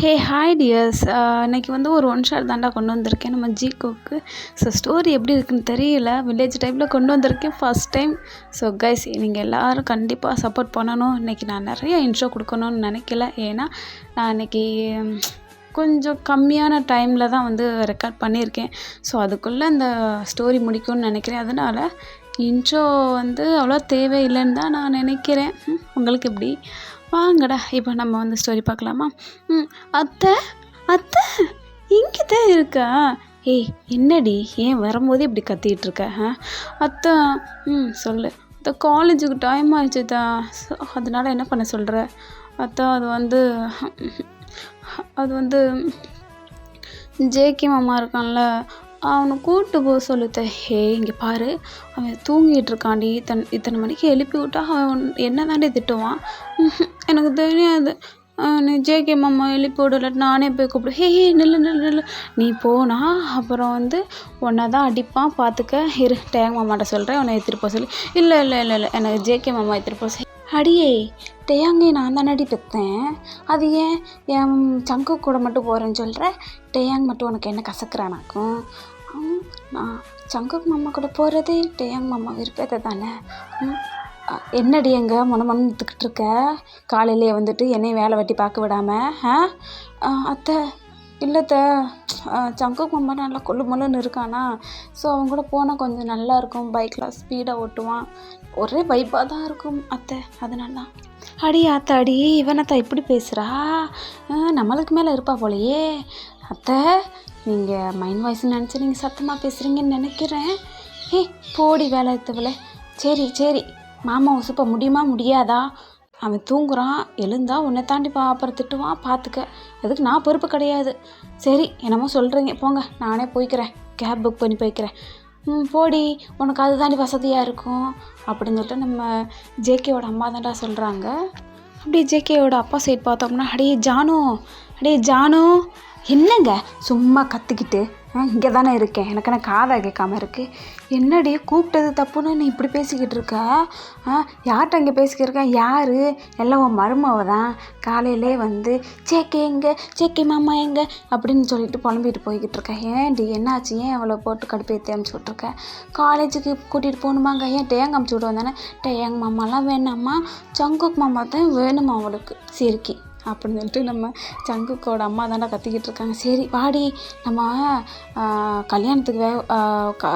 Hey hi tears. இன்னைக்கு வந்து ஒரு ஒன் ஷாட் தாண்டா கொண்டு வந்திருக்கேன் நம்ம ஜிகோக்கு. ஸோ ஸ்டோரி எப்படி இருக்குன்னு தெரியல, வில்லேஜ் டைப்பில் கொண்டு வந்திருக்கேன் ஃபஸ்ட் டைம். ஸோ கைஸ், நீங்கள் எல்லோரும் கண்டிப்பாக சப்போர்ட் பண்ணணும். இன்றைக்கி நான் நிறைய இன்ட்ரோ கொடுக்கணும்னு நினைக்கல, ஏன்னா நான் இன்றைக்கி கொஞ்சம் கம்மியான டைமில் தான் வந்து ரெக்கார்ட் பண்ணியிருக்கேன். ஸோ அதுக்குள்ளே இந்த ஸ்டோரி முடிக்கும்னு நினைக்கிறேன். அதனால் இன்ட்ரோ வந்து அவ்வளோ தேவையில்லைன்னு தான் நான் நினைக்கிறேன். உங்களுக்கு எப்படி? வாங்கடா இப்போ நம்ம வந்து ஸ்டோரி பார்க்கலாமா? அத்தை அத்தை இங்கே தான் இருக்கா? ஏய் என்னடி, ஏன் வரும்போது இப்படி கத்திகிட்டு இருக்க? அத்தை சொல்லு. அத்தை காலேஜுக்கு டைம் ஆயிடுச்சு தான், அதனால் என்ன பண்ண சொல்கிற? அத்தை அது வந்து ஜேகே மாமா இருக்கான்ல, அவனை கூப்பிட்டு போக சொல்லுத்த. ஹே இங்கே பாரு, அவன் தூங்கிட்டு இருக்காண்டி. இத்தனை மணிக்கு எழுப்பி விட்டா அவன் என்ன தாண்டி திட்டுவான்? எனக்கு தெரியாது. நீ ஜேகே மாமா எழுப்பி விடல, நானே போய் கூப்பிடு. ஹே நில்லு, நீ போனா அப்புறம் வந்து ஒன்றை தான் அடிப்பான், பார்த்துக்க. இரு, டேங் மாமாட்ட சொல்கிறேன், உன்னை எடுத்துகிட்டு போக சொல்லி. இல்லை எனக்கு ஜேகே மாமா எடுத்துகிட்டு போக. அடியே டேயாங்கே நான் தானடி பெற்றேன், அது ஏன் என் சங்கு கூட மட்டும் போகிறேன்னு சொல்கிற? டேயாங் மட்டும் உனக்கு என்ன கசக்குறானாக்கும்? நான் சங்குக்கு மாமா கூட போகிறது டேயாங் மாமா விருப்பத்தை தானே. என்னடி எங்கே மனத்துக்கிட்டு இருக்க? காலையிலே வந்துட்டு என்னையும் வேலை வெட்டி பார்க்க விடாமல். அத்தை இல்லைத்த, சங்குக்கு மாமா நல்லா கொள்ளுமொல்லுன்னு இருக்கானா. ஸோ அவங்க கூட போனால் கொஞ்சம் நல்லாயிருக்கும், பைக்கில் ஸ்பீடாக ஓட்டுவான், ஒரே வைப்பாக தான் இருக்கும் அத்தை, அதனால. அடி ஆத்தாடி, இவனத்தா இப்படி பேசுகிறா? நம்மளுக்கு மேலே இருப்பா போலையே. அத்தை நீங்கள் மைண்ட் வாய்ஸ்ன்னு நினச்சி நீங்கள் சத்தமாக பேசுகிறீங்கன்னு நினைக்கிறேன். போடி வேலை எடுத்தவளே. சரி மாமா உசுப்ப முடியுமா முடியாதா? அவன் தூங்குறான், எழுந்தா உன்னை தாண்டி அப்புறம் திட்டுவான், பார்த்துக்க. அதுக்கு நான் பொறுப்பு கிடையாது. சரி என்னமோ சொல்கிறீங்க, போங்க, நானே போய்க்கிறேன், கேப் புக் பண்ணி போய்க்கிறேன். போடி, உனக்கு அது தாண்டி வசதியாக இருக்கும் அப்படின்னு சொல்லிட்டு நம்ம ஜேகேவோட அம்மா தாண்டா சொல்கிறாங்க. அப்படியே ஜேகேவோட அப்பா சைட் பார்த்தோம்னா, அடே ஜானு என்னங்க சும்மா கத்திக்கிட்டு? இங்கே தானே இருக்கேன், எனக்கு என்ன காதை கேட்காம இருக்குது? என்னடி கூப்பிட்டது தப்புன்னு நீ இப்படி பேசிக்கிட்டு இருக்க? யார்கிட்ட இங்கே பேசிக்கிட்டு இருக்கேன்? யார்? எல்லாம் உன் மருமவ தான். காலையிலே வந்து ஜேகே எங்கே, ஜேகே மாமா எங்கே அப்படின்னு சொல்லிட்டு புலம்பிட்டு போய்கிட்டு இருக்கேன். ஏன்டி என்னாச்சு? ஏன் அவளை போட்டு கடுப்பேற்றி அமுச்சு விட்ருக்கேன்? காலேஜுக்கு கூட்டிகிட்டு போகணுமாங்க? ஏன் டேயாங் அமுச்சு விட்டு வந்தானே? டேயாங் மாமாலாம் வேணாம்மா, சங்குக் மாமா தான் வேணுமா அவளுக்கு சிரிக்கி அப்படின்னு சொல்லிட்டு நம்ம சங்குக்கோட அம்மா தாண்டா கத்திக்கிட்டு இருக்காங்க. சரி வாடி, நம்ம கல்யாணத்துக்கு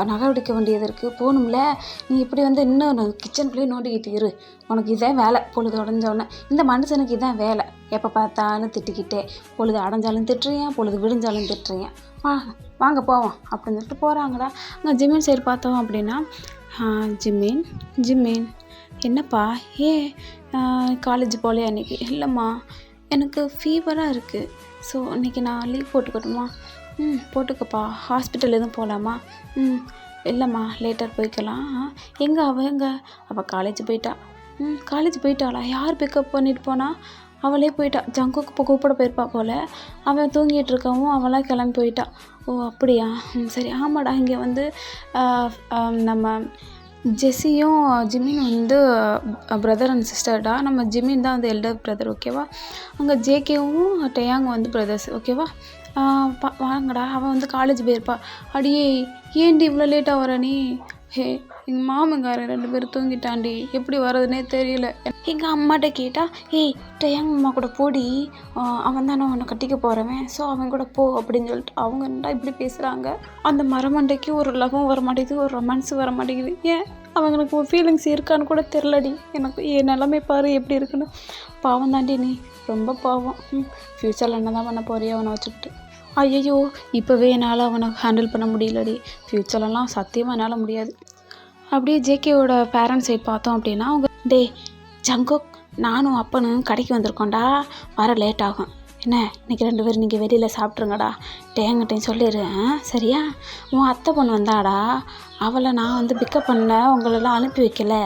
நகை எடுக்க வேண்டியது இருக்குது, போகணும்ல. நீ இப்படி வந்து இன்னும் கிச்சனுக்குள்ளேயே நோண்டிக்கிட்டு இரு, உனக்கு இதான் வேலை. பொழுது உடஞ்சோடனே இந்த மனுஷனுக்கு இதான் வேலை, எப்போ பார்த்தாலும் திட்டிக்கிட்டே, பொழுது அடைஞ்சாலும் திட்டுறீங்க, பொழுது விடிஞ்சாலும் திட்டுறீங்க. வாங்க போவோம் அப்படின்னு சொல்லிட்டு போகிறாங்களா. அங்கே ஜிமின் சைடு பார்த்தோம் அப்படின்னா, ஜிமின் என்னப்பா, ஏன் காலேஜ் போகலையா அன்றைக்கி? இல்லைம்மா, எனக்கு ஃபீவராக இருக்குது, ஸோ இன்றைக்கி நான் லீவ் போட்டுக்கட்டுமா? போட்டுக்கப்பா. ஹாஸ்பிட்டல் எதுவும் போகலாமா? இல்லைம்மா, லேட்டர் போய்க்கலாம். எங்கே அவள் காலேஜ் போயிட்டா. காலேஜ் போயிட்டாளா? யார் பிக்கப் பண்ணிட்டு போனா? அவளே போயிட்டா. ஜங்குக்கு இப்போ கூப்பிட போயிருப்பா போல். அவன் தூங்கிட்டு இருக்கவும் அவளாக கிளம்பி போயிட்டா. ஓ அப்படியா? சரி. ஆமாடா, இங்கே வந்து நம்ம ஜெஸ்ஸியும் ஜிமின் வந்து பிரதர் அண்ட் சிஸ்டர்டா. நம்ம ஜிமின் தான் வந்து எல்டர் பிரதர், ஓகேவா? அங்கே ஜேகேவும் டேயாங் வந்து பிரதர்ஸ், ஓகேவா? வாங்கடா. அவன் வந்து காலேஜ் போயிருப்பா. அடியே ஏன்டி இவ்வளோ லேட்டாக வர நீ? எங்கள் மாமங்காரன் 2 பேரும் தூங்கிட்டாண்டி, எப்படி வர்றதுனே தெரியல. எங்கள் அம்மாட்ட கேட்டால், டேயாங் அம்மா கூட போடி, அவன் தானே உன்னை கட்டிக்க போகிறவன், ஸோ அவன் கூட போ அப்படின்னு சொல்லிட்டு அவங்க என்னடா இப்படி பேசுகிறாங்க. அந்த மரமண்டைக்கு ஒரு லவ்வும் வர மாட்டேங்குது, ஒரு ரொமான்ஸும் வர மாட்டேங்குது. ஏன் அவங்களுக்கு ஒரு ஃபீலிங்ஸ் இருக்கான்னு கூட தெரிலடி. எனக்கு என் நிலமை பாரு எப்படி இருக்குன்னு. பாவம் தாண்டி நீ, ரொம்ப பாவம். ஃப்யூச்சரில் என்ன தான் பண்ண போறியோ அவனை வச்சுக்கிட்டு? ஐயோ, இப்போவே என்னால் அவனை ஹேண்டில் பண்ண முடியலடி. ஃப்யூச்சர்லாம் சத்தியமாக என்னால் முடியாது. அப்படியே ஜேகேவோட பேரண்ட்ஸ் சைட் பார்த்தோம் அப்படின்னா, அவங்க ஜங்குக் நானும் அப்பனும் கடைக்கு வந்திருக்கோண்டா, வர லேட் ஆகும். என்ன இன்றைக்கி 2 பேரும் நீங்கள் வெளியில் சாப்பிட்ருங்கடா, டேங்கிட்டையும் சொல்லிடு. சரியா? உன் அத்தை பொண்ணு வந்தாடா, அவளை நான் வந்து பிக்கப் பண்ண, உங்களெல்லாம் அனுப்பி வைக்கல,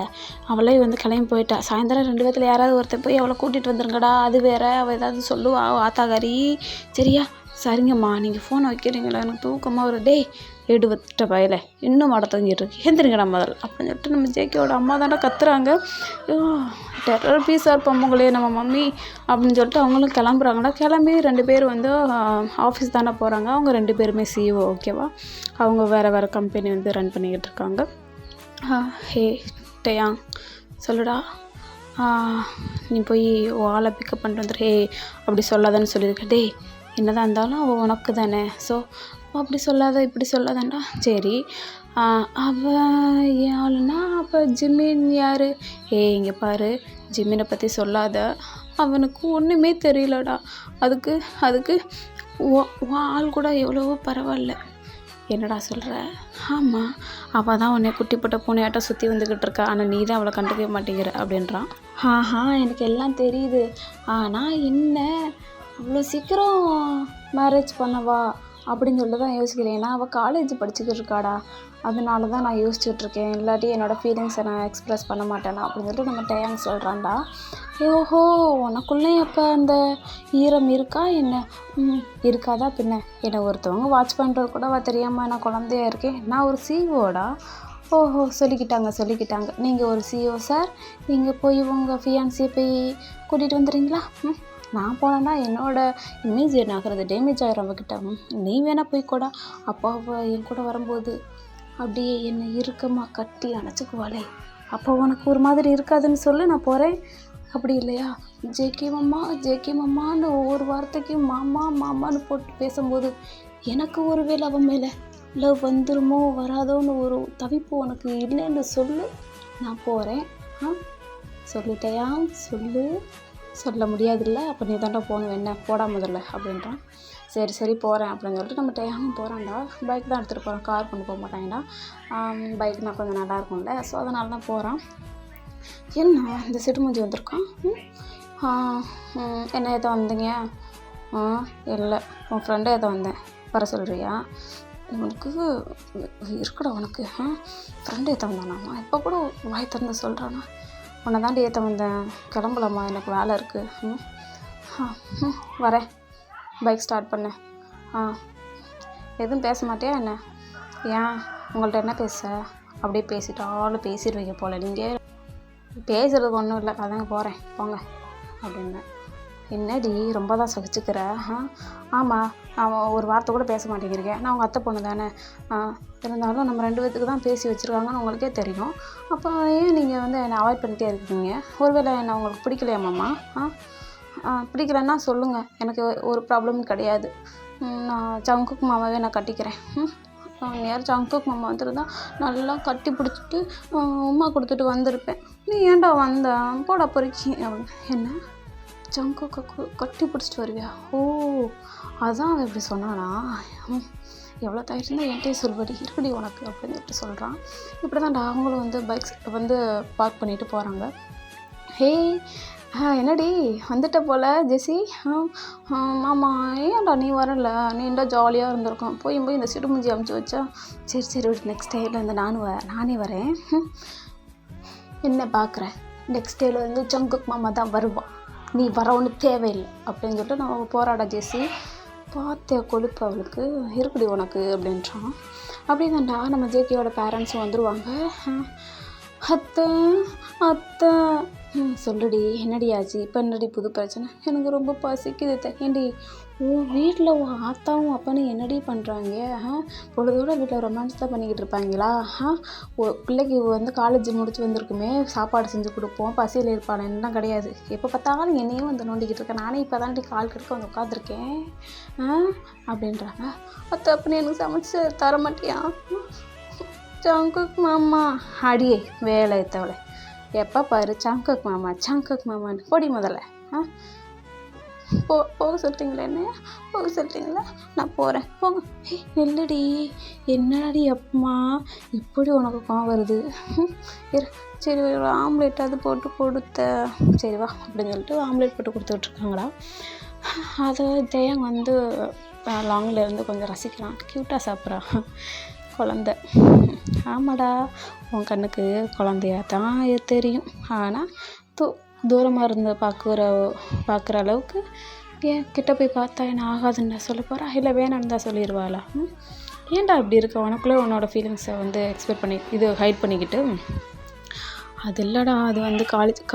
அவளே வந்து கிளம்பி போயிட்டா. சாயந்தரம் 2 பேர்த்தில் யாராவது ஒருத்தர் போய் அவளை கூட்டிகிட்டு வந்துருங்கடா. அது வேற, அவள் ஏதாவது சொல்லுவா ஆத்தாகாரி. சரியா? சரிங்கம்மா நீங்கள் ஃபோனை வைக்கிறீங்களா எனக்கு தூக்கமாக ஒரு டேய் எடுவட்ட பயல இன்னும் மாட தூங்கிட்டு இருக்கு எந்திரிங்கடா முதல்ல அப்படின்னு சொல்லிட்டு நம்ம ஜேகேவோட அம்மா தானே கத்துறாங்க. டெரர் பீஸாக இருப்போம் உங்களே நம்ம மம்மி அப்படின்னு சொல்லிட்டு அவங்களும் கிளம்புறாங்கடா. கிளம்பி 2 பேர் வந்து ஆஃபீஸ் தானே போகிறாங்க. அவங்க 2 பேருமே சிஇஓ ஓகேவா. அவங்க வேறு கம்பெனி வந்து ரன் பண்ணிக்கிட்டு இருக்காங்க. ஹே டேயாங் சொல்லுடா, நீ போய் ஆளை பிக்கப் பண்ணிட்டு வந்துடு. ஹே அப்படி சொல்லாதான்னு சொல்லியிருக்கேன். டேய் என்னதான் இருந்தாலும் அவள் உனக்கு தானே, ஸோ அப்படி சொல்லாத இப்படி சொல்லாதான்டா. சரி அவள் என் ஆளுனா அப்போ ஜிமின் யார்? இங்கே பாரு, ஜிமினை பற்றி சொல்லாத, அவனுக்கு ஒன்றுமே தெரியலடா. அதுக்கு உன் ஆள் கூட எவ்வளவோ பரவாயில்ல. என்னடா சொல்கிற? ஆமாம், அவள் தான் உன்னை குட்டி போட்ட பூனையாட்டம் சுற்றி வந்துக்கிட்டு இருக்கா, ஆனால் நீ தான் அவளை கண்டுக்கவே மாட்டேங்கிற அப்படின்றான். எனக்கு எல்லாம் தெரியுது, ஆனால் என்ன அவ்வளோ சீக்கிரம் மேரேஜ் பண்ணவா அப்படின்னு சொல்லிட்டு தான் யோசிக்கிறேன். ஏன்னா அவள் காலேஜ் படிச்சுக்கிட்டு இருக்காடா, அதனால தான் நான் யோசிச்சுட்ருக்கேன். இல்லாட்டி என்னோடய ஃபீலிங்ஸை நான் எக்ஸ்ப்ரெஸ் பண்ண மாட்டேனா அப்படின்னு சொல்லிட்டு நம்ம டேயாங் சொல்கிறான்டா. ஓஹோ, உனக்குள்ளேயும் அப்போ அந்த ஈரம் இருக்கா என்ன? இருக்காதா பின்ன? என்னை ஒருத்தவங்க வாட்ச் பண்ணுறது கூட தெரியாமல் நான் குழந்தையா இருக்கேன், நான் ஒரு சிஇஓடா. ஓஹோ, சொல்லிக்கிட்டாங்க. நீங்கள் ஒரு சிஇஓ சார், நீங்கள் போய் உங்கள் ஃபியான்சியை போய் கூட்டிகிட்டு வந்துடுறீங்களா? நான் போனேன்னா என்னோடய இமேஜ் என்ன ஆகிறது, டேமேஜ் ஆகிரும் அவகிட்ட. நீ வேணால் போய் கூட. அப்போ அவள் என் கூட வரும்போது அப்படியே என்னை இறுக்கமாக கட்டி அணைச்சிக்குவாளே, அப்போ உனக்கு ஒரு மாதிரி இருக்காதுன்னு சொல்லு, நான் போகிறேன். அப்படி இல்லையா, ஜேகே மம்மான்னு ஒவ்வொரு வார்த்தைக்கும் மாமான்னு போட்டு பேசும்போது எனக்கு ஒருவேளை அவன் மேலே லவ் வந்துருமோ வராதோன்னு ஒரு தவிப்பு உனக்கு இல்லைன்னு சொல்லு, நான் போகிறேன். சொல்லிட்டேயா? சொல்லு. சொல்ல முடியாதுல்ல, அப்போ நீ தாண்டா போகணும், என்ன போடா முதல்ல அப்படின்றான். சரி போகிறேன் அப்படின்னு சொல்லிட்டு நம்ம டேயாங்கும் போகிறான்டா. பைக் தான் எடுத்துகிட்டு போகிறான், கார் கொண்டு போக மாட்டாங்கடா. பைக்னால் கொஞ்சம் நல்லா இருக்கும்ல, ஸோ அதனால தான் போகிறான். என்ன இந்த சிடுமூஞ்சி வந்திருக்கான்? என்ன ஏதோ வந்தீங்க? இல்லை, உன் ஃப்ரெண்டை ஏதோ வந்தேன், வர சொல்கிறியா? உனக்கு இருக்குடா உனக்கு. ஃப்ரெண்டு ஏற்ற வந்தானா? இப்போ கூட வாய் திறந்து சொல்கிறானா? உன்னை தாண்டி ஏற்ற வந்தேன், கிளம்பலாமா, எனக்கு வேலை இருக்குது. வரேன், பைக் ஸ்டார்ட் பண்ணேன். எதுவும் பேச மாட்டியா என்ன? ஏன் உங்கள்கிட்ட என்ன பேச? அப்படியே பேசிட்டாலும் பேசிடுவீங்க போல், நீங்கள் பேசுகிறதுக்கு ஒன்றும் இல்லை, அதாங்க போகிறேன் போங்க அப்படின்னேன். என்னடி ரொம்ப தான் சகிச்சுக்கிற? ஆமாம், அவன் ஒரு வார்த்தை கூட பேச மாட்டேங்கிறீங்க, நான் உங்கள் அத்தை பொண்ணு தானே. இருந்தாலும் நம்ம 2 பேத்துக்கு தான் பேசி வச்சுருக்காங்கன்னு உங்களுக்கே தெரியும், அப்போ ஏன் நீங்கள் வந்து என்னை அவாய்ட் பண்ணிகிட்டே இருக்கீங்க? ஒருவேளை என்ன உங்களுக்கு பிடிக்கலையா மாமா? பிடிக்கலன்னா சொல்லுங்கள், எனக்கு ஒரு ப்ராப்ளமும் கிடையாது. நான் ஜங்குக் மாமாவே நான் கட்டிக்கிறேன். யார் ஜங்குக் மாமா வந்துருந்தா நல்லா கட்டி பிடிச்சிட்டு உமா கொடுத்துட்டு வந்திருப்பேன். நீ ஏன்டா வந்த? போடா பொறுக்கி அப்படின்னு. என்ன ஜங்குக்கை கட்டி பிடிச்சிட்டு வருவியா? ஓ, அதான் அவன் இப்படி சொன்னானா? எவ்வளோ தைரியம் தான் என்கிட்டயே சொல்படி இருக்குடி உனக்கு அப்படின்னு சொல்லிட்டு சொல்கிறான். இப்படி தான்டா அவங்களும் வந்து பைக்ஸ் வந்து பார்க் பண்ணிட்டு போகிறாங்க. என்னடி வந்துட்ட போல் ஜெஸி? மாமா ஏன்டா நீ வரல? நீண்டா ஜாலியாக இருந்திருக்கும், போய் இந்த சிடுமுஞ்சி அமுச்சு வச்சா. சரி நெக்ஸ்ட் டேயில் வந்து நானே வரேன். என்ன பார்க்குறேன், நெக்ஸ்ட் டேயில் வந்து ஜங்குக் மாமா தான் வருவான், நீ வர ஒன்றும் தேவையில்லை அப்படின்னு சொல்லிட்டு நம்ம போராட ஜெஸி. பார்த்த கொழுப்பு அவளுக்கு இருக்குடி உனக்கு அப்படின்றான். அப்படி தான்டா நம்ம ஜேகேயோட பேரண்ட்ஸும் வந்துடுவாங்க. அத்தை சொல்லுடி, என்னடி ஆச்சு? இப்போ என்னடி புது பிரச்சனை? எனக்கு ரொம்ப பசிக்குது ஏண்டி, உன் வீட்டில் உன் ஆத்தாவும் அப்பனும் என்னடி பண்ணுறாங்க? பொழுதோட வீட்டில் ரொமான்ஸ் தான் பண்ணிக்கிட்டு இருப்பாங்களா? பிள்ளைக்கு வந்து காலேஜ் முடிச்சு வந்திருக்குமே, சாப்பாடு செஞ்சு கொடுப்போம், பசியில் இருப்பாள் என்னலாம் கிடையாது. எப்போ பார்த்தாலும் என்னையும் வந்து நோண்டிக்கிட்டு இருக்கேன், நானே இப்போ தாண்டி கால் கெடுக்க வந்து உட்காந்துருக்கேன் அப்படின்றாங்க. அப்போ எனக்கு சமைச்சு தர மாட்டியா? ஜங்குக் மாமா அடியே வேலை ஏற்றவளை, எப்போ பாரு ஜங்குக் மாமான்னு பொடி முதல்ல. போக சொல்லிட்டீங்களா? என்ன போக சொல்லிட்டீங்களா? நான் போகிறேன், போங்க. நெல்லடி, என்னடி அப்பமா இப்படி உனக்கு கோவம் வருது? சரி ஒரு ஆம்லேட்டாவது போட்டு கொடுத்த, சரி வா அப்படின்னு சொல்லிட்டு ஆம்லேட் போட்டு கொடுத்துட்ருக்காங்களா. அதை ஜெயங் வந்து லாங்கில் இருந்து கொஞ்சம் ரசிக்கிறான், க்யூட்டாக சாப்பிட்றான் குழந்த. ஆமாடா, உன் கண்ணுக்கு குழந்தையா தான் தெரியும், ஆனால் தூரமாக இருந்து பார்க்குற அளவுக்கு ஏன் கிட்ட போய் பார்த்தா என்ன ஆகாதுன்னு சொல்ல போகிறா, இல்லை வேணான்னு தான் சொல்லிடுவாளா? ஏன்டா இப்படி இருக்க? உனக்குள்ளே உன்னோட ஃபீலிங்ஸை வந்து எக்ஸ்பெக்ட் பண்ணி இது ஹைட் பண்ணிக்கிட்டு. அது இல்லைடா, அது வந்து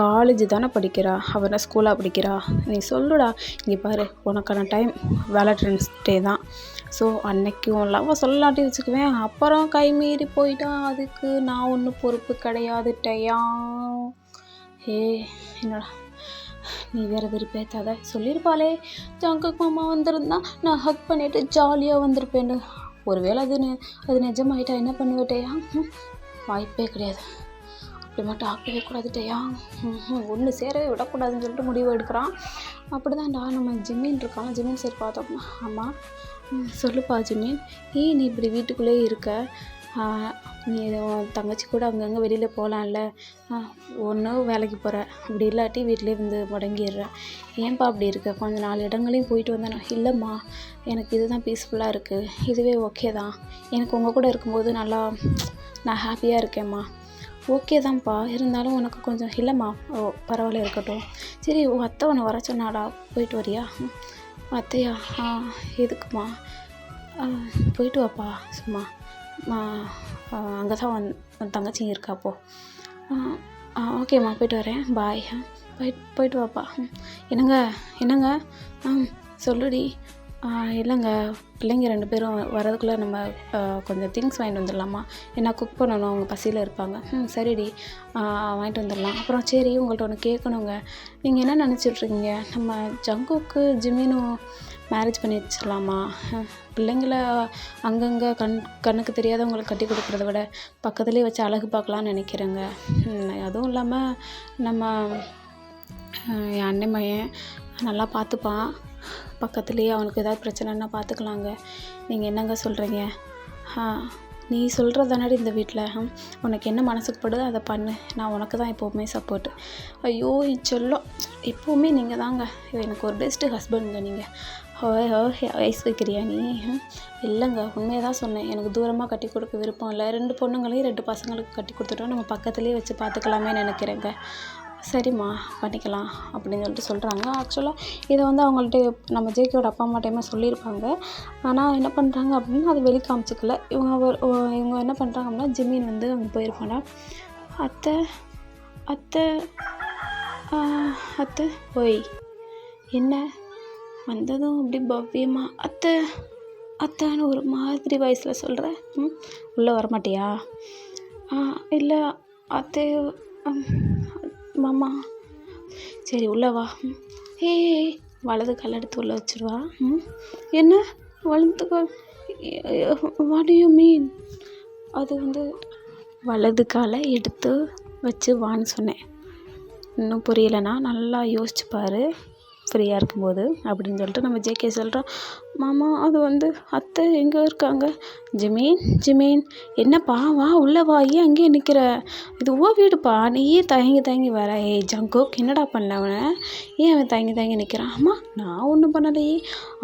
காலேஜ் தானே படிக்கிறா, அவள் என்ன ஸ்கூலாக படிக்கிறா, நீ சொல்லுடா. இங்கே பாரு, உனக்கான டைம் வேலண்டைன்ஸ் டே தான். ஸோ அன்னைக்கு உன் லவ்வை சொல்லலாட்டி வச்சுக்குவேன், அப்புறம் கை மீறி போயிட்டா அதுக்கு நான் ஒன்றும் பொறுப்பு கிடையாது டயா. என்னடா நீ வேறு விருப்பேத்தாத, சொல்லியிருப்பாளே ஜங்குக் மாமா வந்திருந்தா நான் ஹக் பண்ணிவிட்டு ஜாலியாக வந்திருப்பேன்னு. ஒருவேளை அது நிஜமாயிட்டா என்ன பண்ணுவேட்டையா? வாய்ப்பே கிடையாது, அப்படி மட்டும் ஆக்கவே கூடாதுட்டையா. ஒன்று சேரவே விடக்கூடாதுன்னு சொல்லிட்டு முடிவு எடுக்கிறான். அப்படி தான்டா நம்ம ஜிம்மின் இருக்கான். ஜிம்மின் சரி பார்த்தோம்னா, ஆமாம் சொல்லுப்பா ஜிம்மின், நீ இப்படி வீட்டுக்குள்ளேயே இருக்க, நீ தங்கச்சி கூட அங்கங்கே வெளியில் போகலான்ல, ஒன்று வேலைக்கு போகிற, அப்படி இல்லாட்டி வீட்டிலே வந்து முடங்கிடுற, ஏன்பா அப்படி இருக்க? கொஞ்சம் 4 இடங்களையும் போயிட்டு வந்தேன்னா. இல்லைம்மா, எனக்கு இதுதான் பீஸ்ஃபுல்லாக இருக்குது, இதுவே ஓகே தான், எனக்கு உங்கள் கூட இருக்கும்போது நல்லா நான் ஹாப்பியாக இருக்கேம்மா. ஓகே தான்ப்பா, இருந்தாலும் உனக்கு கொஞ்சம் இல்லைம்மா. பரவாயில்ல இருக்கட்டும். சரி, உன் அத்தை உன்னை வர சொன்னாடா, போயிட்டு வரியா? அத்தையா? எதுக்குமா? போயிட்டு வாப்பா சும்மா, அங்கே தான் தங்கச்சி இருக்காப்போ. ஓகேம்மா, போயிட்டு வரேன், பாய். போயிட்டு வாப்பா. என்னங்க சொல்லுடி. இல்லைங்க, பிள்ளைங்க 2 பேரும் வரதுக்குள்ளே நம்ம கொஞ்சம் திங்ஸ் வாங்கிட்டு வந்துடலாமா? ஏன்னா குக் பண்ணணும், அவங்க பசியில் இருப்பாங்க. சரிடி, வாங்கிட்டு வந்துடலாம். அப்புறம் சரி, உங்கள்கிட்ட ஒன்று கேட்கணுங்க. நீங்கள் என்ன நினச்சிட்ருக்கீங்க, நம்ம ஜங்குக்கு ஜிம்மினும் மேரேஜ் பண்ணி வச்சிடலாமா? பிள்ளைங்கள அங்கங்கே கண்ணுக்கு தெரியாதவங்களுக்கு கட்டி கொடுக்குறத விட பக்கத்துலேயே வச்சு அழகு பார்க்கலான்னு நினைக்கிறேங்க. அதுவும் இல்லாமல் நம்ம என் அண்ணன் பையன் நல்லா பார்த்துப்பான், பக்கத்துலேயே அவனுக்கு ஏதாவது பிரச்சனைன்னா பார்த்துக்கலாங்க. நீங்கள் என்னங்க சொல்கிறீங்க? நீ சொல்கிறது தானடி இந்த வீட்டில், உனக்கு என்ன மனசுக்கு படுதோ அதை பண்ணு, நான் உனக்கு தான் எப்போவுமே சப்போர்ட்டு. ஐயோ சொல்லும், எப்போவுமே நீங்கள் தாங்க எனக்கு ஒரு பெஸ்ட்டு ஹஸ்பண்டுங்க. நீங்கள் ஐஸ் வைக்கிறியா நீ? இல்லைங்க, உண்மையாக தான் சொன்னேன். எனக்கு தூரமாக கட்டி கொடுக்க விருப்பம் இல்லை, 2 பொண்ணுங்களையும் 2 பசங்களுக்கு கட்டி கொடுத்துட்டோம், நம்ம பக்கத்துலேயே வச்சு பார்த்துக்கலாமே நினைக்கிறேங்க. சரிம்மா, பண்ணிக்கலாம் அப்படின்னு சொல்லிட்டு சொல்கிறாங்க. ஆக்சுவலாக இதை வந்து அவங்கள்ட்ட நம்ம ஜேகேயோட அப்பா அம்மாட்டையுமே சொல்லியிருப்பாங்க. ஆனால் என்ன பண்ணுறாங்க அப்படின்னா, அது வெளி காமிச்சிக்கல. இவங்க என்ன பண்ணுறாங்க அப்படின்னா, ஜிம்மின் வந்து அங்கே போயிருப்பாடா. அத்தை ஓய், என்ன வந்ததும் அப்படி பவ்யமா அத்தைன்னு ஒரு மாதிரி வயசில் சொல்கிற, உள்ளே வரமாட்டியா? இல்லை அத்தை, மாமா சரி உள்ளே வா. வலது கால் எடுத்து உள்ளே வச்சுருவா. என்ன வலது கால்? What do you mean? அது வந்து வலது காலை எடுத்து வச்சு வான்னு சொன்னேன். இன்னும் புரியலைன்னா நல்லா யோசிச்சு பாரு ஃப்ரீயாக இருக்கும்போது அப்படின்னு சொல்லிட்டு நம்ம ஜேகே சொல்கிறோம். மாமா, அது வந்து அத்தை எங்கே இருக்காங்க? ஜிமீன் என்னப்பா, வா உள்ளே வா, ஏன் அங்கேயே நிற்கிற? இது வீடுப்பா, நீ ஏன் தயங்கி வர? ஜங்குக் என்னடா பண்ண அவனை? ஏன் அவன் தயங்கி நிற்கிறான்? அம்மா, நான் ஒன்றும் பண்ணலையே,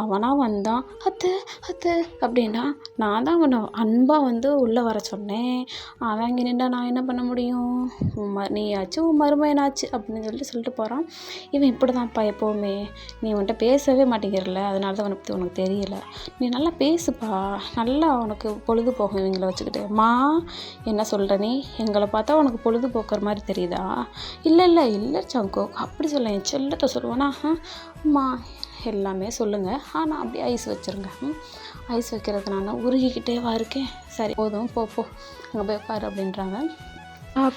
அவனாக வந்தான். அத்தை அப்படின்னா நான் தான் அவனை அன்பாக வந்து உள்ளே வர சொன்னேன். அவன் அங்கே நின்றா நான் என்ன பண்ண முடியும்? நீயாச்சு உன் மருமையனாச்சு அப்படின்னு சொல்லிட்டு போகிறான். இவன் இப்படி தான்ப்பா எப்போவுமே, நீ உன்கிட்ட பேசவே மாட்டேங்கிறல, அதனால தான் அவனை பற்றி உனக்கு தெரியல. நீ நல்லா பேசுப்பா, நல்லா உனக்கு பொழுது போகும் இவங்களை வச்சுக்கிட்டு. அம்மா, என்ன சொல்கிற நீ? எங்களை பார்த்தா உனக்கு பொழுது போக்குற மாதிரி தெரியுதா? இல்லை ஜங்குக், அப்படி சொல்ல, என் செல்லத்தை சொல்லுவேனா? அம்மா எல்லாமே சொல்லுங்கள், ஆனால் அப்படியே ஐஸ் வச்சுருங்க. ஐஸ் வைக்கிறது நான் உருகிக்கிட்டேவா இருக்கேன்? சரி போதும், போ அங்கே போய் உட்காரு அப்படின்றாங்க.